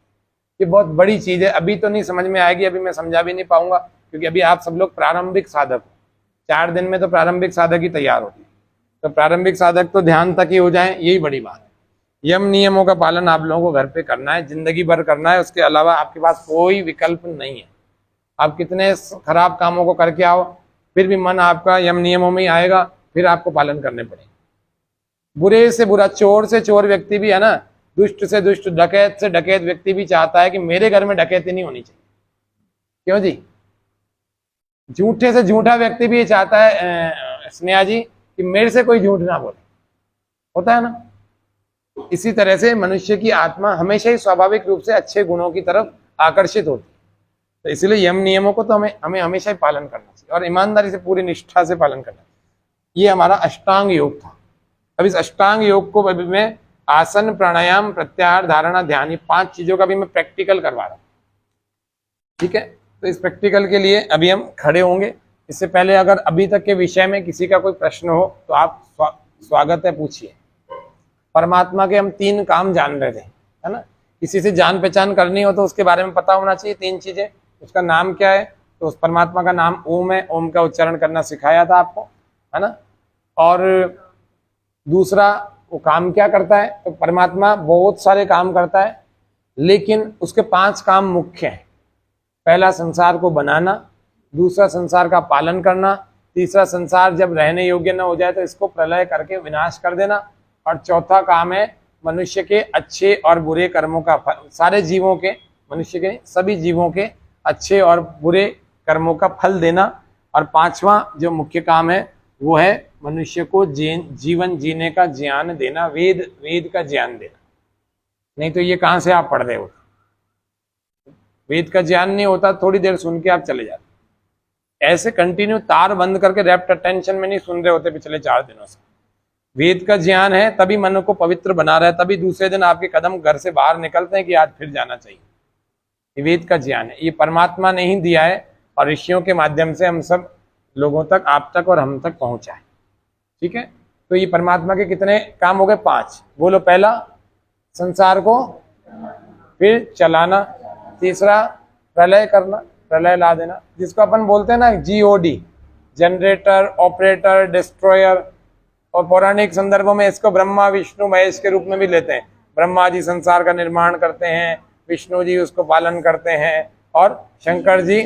ये बहुत बड़ी चीज है। अभी तो नहीं समझ में आएगी, अभी मैं समझा भी नहीं पाऊंगा, क्योंकि अभी आप सब लोग प्रारंभिक साधक हो। 4 दिन में तो प्रारंभिक साधक ही तैयार होते हैं। तो प्रारंभिक साधक तो ध्यान तक ही हो जाए, यही बड़ी बात है। यम नियमों का पालन आप लोगों को घर पे करना है, जिंदगी भर करना है। उसके अलावा आपके पास कोई विकल्प नहीं है। आप कितने खराब कामों को करके आओ, फिर भी मन आपका यम नियमों में ही आएगा, फिर आपको पालन करने पड़ेंगे। बुरे से बुरा, चोर से चोर व्यक्ति भी, है ना, दुष्ट से दुष्ट, डकैत से डकैत व्यक्ति भी चाहता है कि मेरे घर में डकैती नहीं होनी चाहिए। क्यों जी? झूठे से झूठा व्यक्ति भी ये चाहता है स्नेहा जी कि मेरे से कोई झूठ ना बोले, होता है ना। इसी तरह से मनुष्य की आत्मा हमेशा ही स्वाभाविक रूप से अच्छे गुणों की तरफ आकर्षित होती है। तो इसलिए यम नियमों को तो हमें हमेशा ही पालन करना चाहिए, और ईमानदारी से, पूरी निष्ठा से पालन करना चाहिए। ये हमारा अष्टांग योग था। अब इस अष्टांग योग को अभी मैं आसन, प्राणायाम, प्रत्याहार, धारणा, ध्यान, ये 5 चीजों का भी मैं प्रैक्टिकल करवा रहा हूँ, ठीक है। तो इस प्रैक्टिकल के लिए अभी हम खड़े होंगे। इससे पहले अगर अभी तक के विषय में किसी का कोई प्रश्न हो तो आप स्वागत है, पूछिए। परमात्मा के हम 3 काम जान रहे थे, है ना। किसी से जान पहचान करनी हो तो उसके बारे में पता होना चाहिए 3 चीजें। उसका नाम क्या है? तो उस परमात्मा का नाम ओम है, ओम का उच्चारण करना सिखाया था आपको, है ना। और दूसरा, वो काम क्या करता है? तो परमात्मा बहुत सारे काम करता है, लेकिन उसके 5 काम मुख्य हैं। पहला, संसार को बनाना। दूसरा, संसार का पालन करना। तीसरा, संसार जब रहने योग्य न हो जाए तो इसको प्रलय करके विनाश कर देना। और चौथा काम है मनुष्य के अच्छे और बुरे कर्मों का फल, सारे जीवों के, मनुष्य के सभी जीवों के अच्छे और बुरे कर्मों का फल देना। और 5वां जो मुख्य काम है वो है मनुष्य को जीवन जीने का ज्ञान देना, वेद का ज्ञान देना। नहीं तो ये कहाँ से आप पढ़ रहे हो? वेद का ज्ञान नहीं होता, थोड़ी देर सुन के आप चले जाते। ऐसे कंटिन्यू तार बंद करके रैप्ट अटेंशन में नहीं सुन रहे होते पिछले 4 दिनों से। वेद का ज्ञान है तभी मन को पवित्र बना रहा है, तभी दूसरे दिन आपके कदम घर से बाहर निकलते हैं कि आज फिर जाना चाहिए। ये वेद का ज्ञान है, ये परमात्मा ने ही दिया है और ऋषियों के माध्यम से हम सब लोगों तक, आप तक और हम तक पहुंचा है। ठीक है, तो ये परमात्मा के कितने काम हो गए? 5। बोलो, पहला संसार को फिर चलाना, तीसरा प्रलय करना, प्रलय ला देना, जिसको अपन बोलते हैं ना GOD, जनरेटर, ऑपरेटर, डिस्ट्रॉयर, और पौराणिक संदर्भों में इसको ब्रह्मा विष्णु महेश के रूप में भी लेते हैं। ब्रह्मा जी संसार का निर्माण करते हैं, विष्णु जी उसको पालन करते हैं और शंकर जी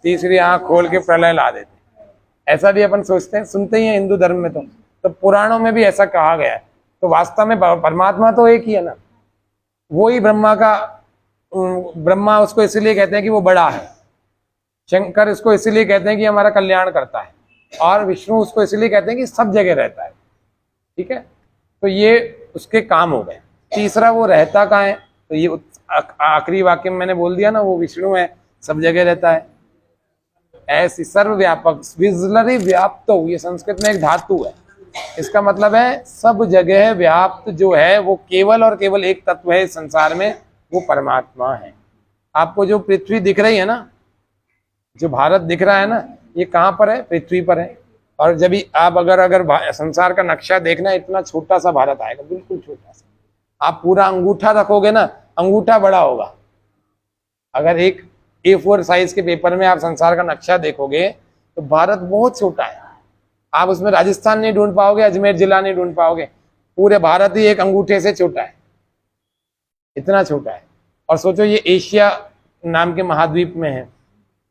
तीसरी आंख खोल के प्रलय ला देते हैं। ऐसा भी अपन सोचते हैं, सुनते ही हैं हिंदू धर्म में, तो पुराणों में भी ऐसा कहा गया है। तो वास्तव में परमात्मा तो एक ही है ना, वो ही ब्रह्मा का, ब्रह्मा उसको इसीलिए कहते हैं कि वो बड़ा है, शंकर इसको इसीलिए कहते हैं कि हमारा कल्याण करता है, और विष्णु उसको इसीलिए कहते हैं कि सब जगह रहता है। ठीक है, तो ये उसके काम हो गए। तीसरा, वो रहता कहाँ है? तो ये आखिरी वाक्य में मैंने बोल दिया ना, वो विष्णु है, सब जगह रहता है। ऐसी सर्वव्यापक, विजलरी व्याप्त, ये संस्कृत में एक धातु है, इसका मतलब है सब जगह व्याप्त जो है वो केवल और केवल एक तत्व है इस संसार में, वो परमात्मा है। आपको जो पृथ्वी दिख रही है ना, जो भारत दिख रहा है ना, ये कहाँ पर है? पृथ्वी पर है। और जब भी आप अगर संसार का नक्शा देखना, इतना छोटा सा भारत आएगा, बिल्कुल छोटा सा। आप पूरा अंगूठा रखोगे ना, अंगूठा बड़ा होगा। अगर एक A4 साइज के पेपर में आप संसार का नक्शा देखोगे तो भारत बहुत छोटा है। आप उसमें राजस्थान नहीं ढूंढ पाओगे, अजमेर जिला नहीं ढूंढ पाओगे, पूरे भारत ही एक अंगूठे से छोटा है, इतना छोटा है। और सोचो ये एशिया नाम के महाद्वीप में है,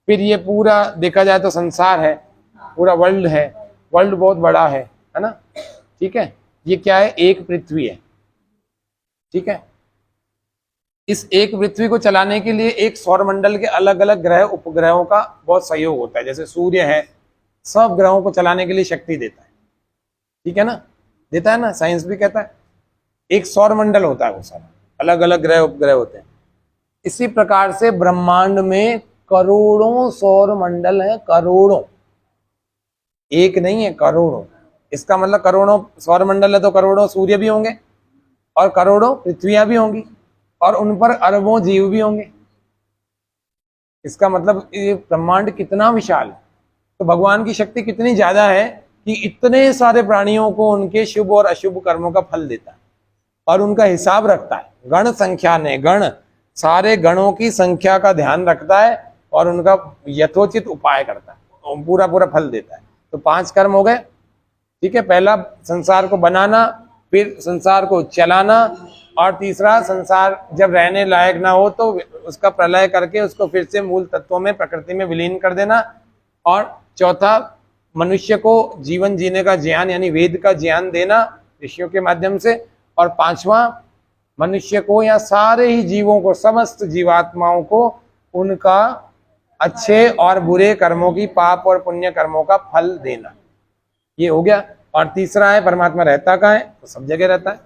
फिर ये पूरा देखा जाए तो संसार है, पूरा वर्ल्ड है, वर्ल्ड बहुत बड़ा है ना। ठीक है, ये क्या है? एक पृथ्वी है। ठीक है, इस एक पृथ्वी को चलाने के लिए एक सौरमंडल के अलग अलग ग्रह उपग्रहों का बहुत सहयोग होता है। जैसे सूर्य है, सब ग्रहों को चलाने के लिए शक्ति देता है। ठीक है ना, देता है ना, साइंस भी कहता है। एक सौरमंडल होता है, वो सारा अलग अलग ग्रह उपग्रह होते हैं। इसी प्रकार से ब्रह्मांड में करोड़ों सौरमंडल हैं, करोड़ों, एक नहीं है, करोड़ों। इसका मतलब करोड़ों सौरमंडल है तो करोड़ों सूर्य भी होंगे और करोड़ों पृथ्वियां भी होंगी और उन पर अरबों जीव भी होंगे। इसका मतलब ये ब्रह्मांड कितना विशाल है। तो भगवान की शक्ति कितनी ज्यादा है कि इतने सारे प्राणियों को उनके शुभ और अशुभ कर्मों का फल देता है और उनका हिसाब रखता है। गण संख्या ने, गण सारे गणों की संख्या का ध्यान रखता है और उनका यथोचित उपाय करता है और पूरा पूरा फल देता है। तो 5 कर्म हो गए। ठीक है, पहला संसार को बनाना, फिर संसार को चलाना, और तीसरा संसार जब रहने लायक ना हो तो उसका प्रलय करके उसको फिर से मूल तत्वों में, प्रकृति में विलीन कर देना, और चौथा मनुष्य को जीवन जीने का ज्ञान यानी वेद का ज्ञान देना ऋषियों के माध्यम से, और 5वां मनुष्य को या सारे ही जीवों को, समस्त जीवात्माओं को उनका अच्छे और बुरे कर्मों की, पाप और पुण्य कर्मों का फल देना। ये हो गया। और तीसरा है परमात्मा रहता कहाँ है? तो सब जगह रहता है।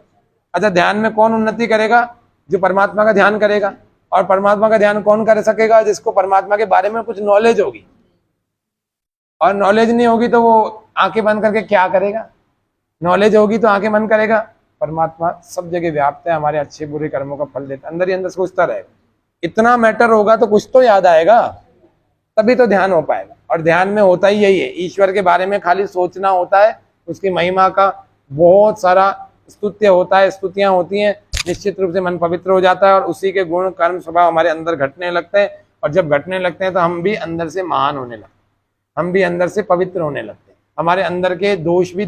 अच्छा, ध्यान में कौन उन्नति करेगा? जो परमात्मा का ध्यान करेगा। और परमात्मा का ध्यान कौन कर सकेगा? जिसको परमात्मा के बारे में कुछ नॉलेज होगी। और नॉलेज नहीं होगी तो वो आंखें बंद करके क्या करेगा? नॉलेज होगी तो आंखें बंद करेगा। परमात्मा सब जगह व्याप्त है, हमारे अच्छे बुरे कर्मों का फल देता है, अंदर ही अंदर सोचता रहेगा। इतना मैटर होगा तो कुछ तो याद आएगा, तभी तो ध्यान हो पाएगा। और ध्यान में होता ही यही है, ईश्वर के बारे में खाली सोचना होता है, उसकी महिमा का बहुत सारा स्तुत्य होता है, स्तुतियां होती हैं, निश्चित रूप से मन पवित्र हो जाता है और उसी के गुण कर्म स्वभाव हमारे अंदर घटने लगते हैं। और जब घटने लगते हैं तो हम भी अंदर से महान होने लगते हैं, हम भी अंदर से पवित्र होने लगते हैं, हमारे अंदर के दोष भी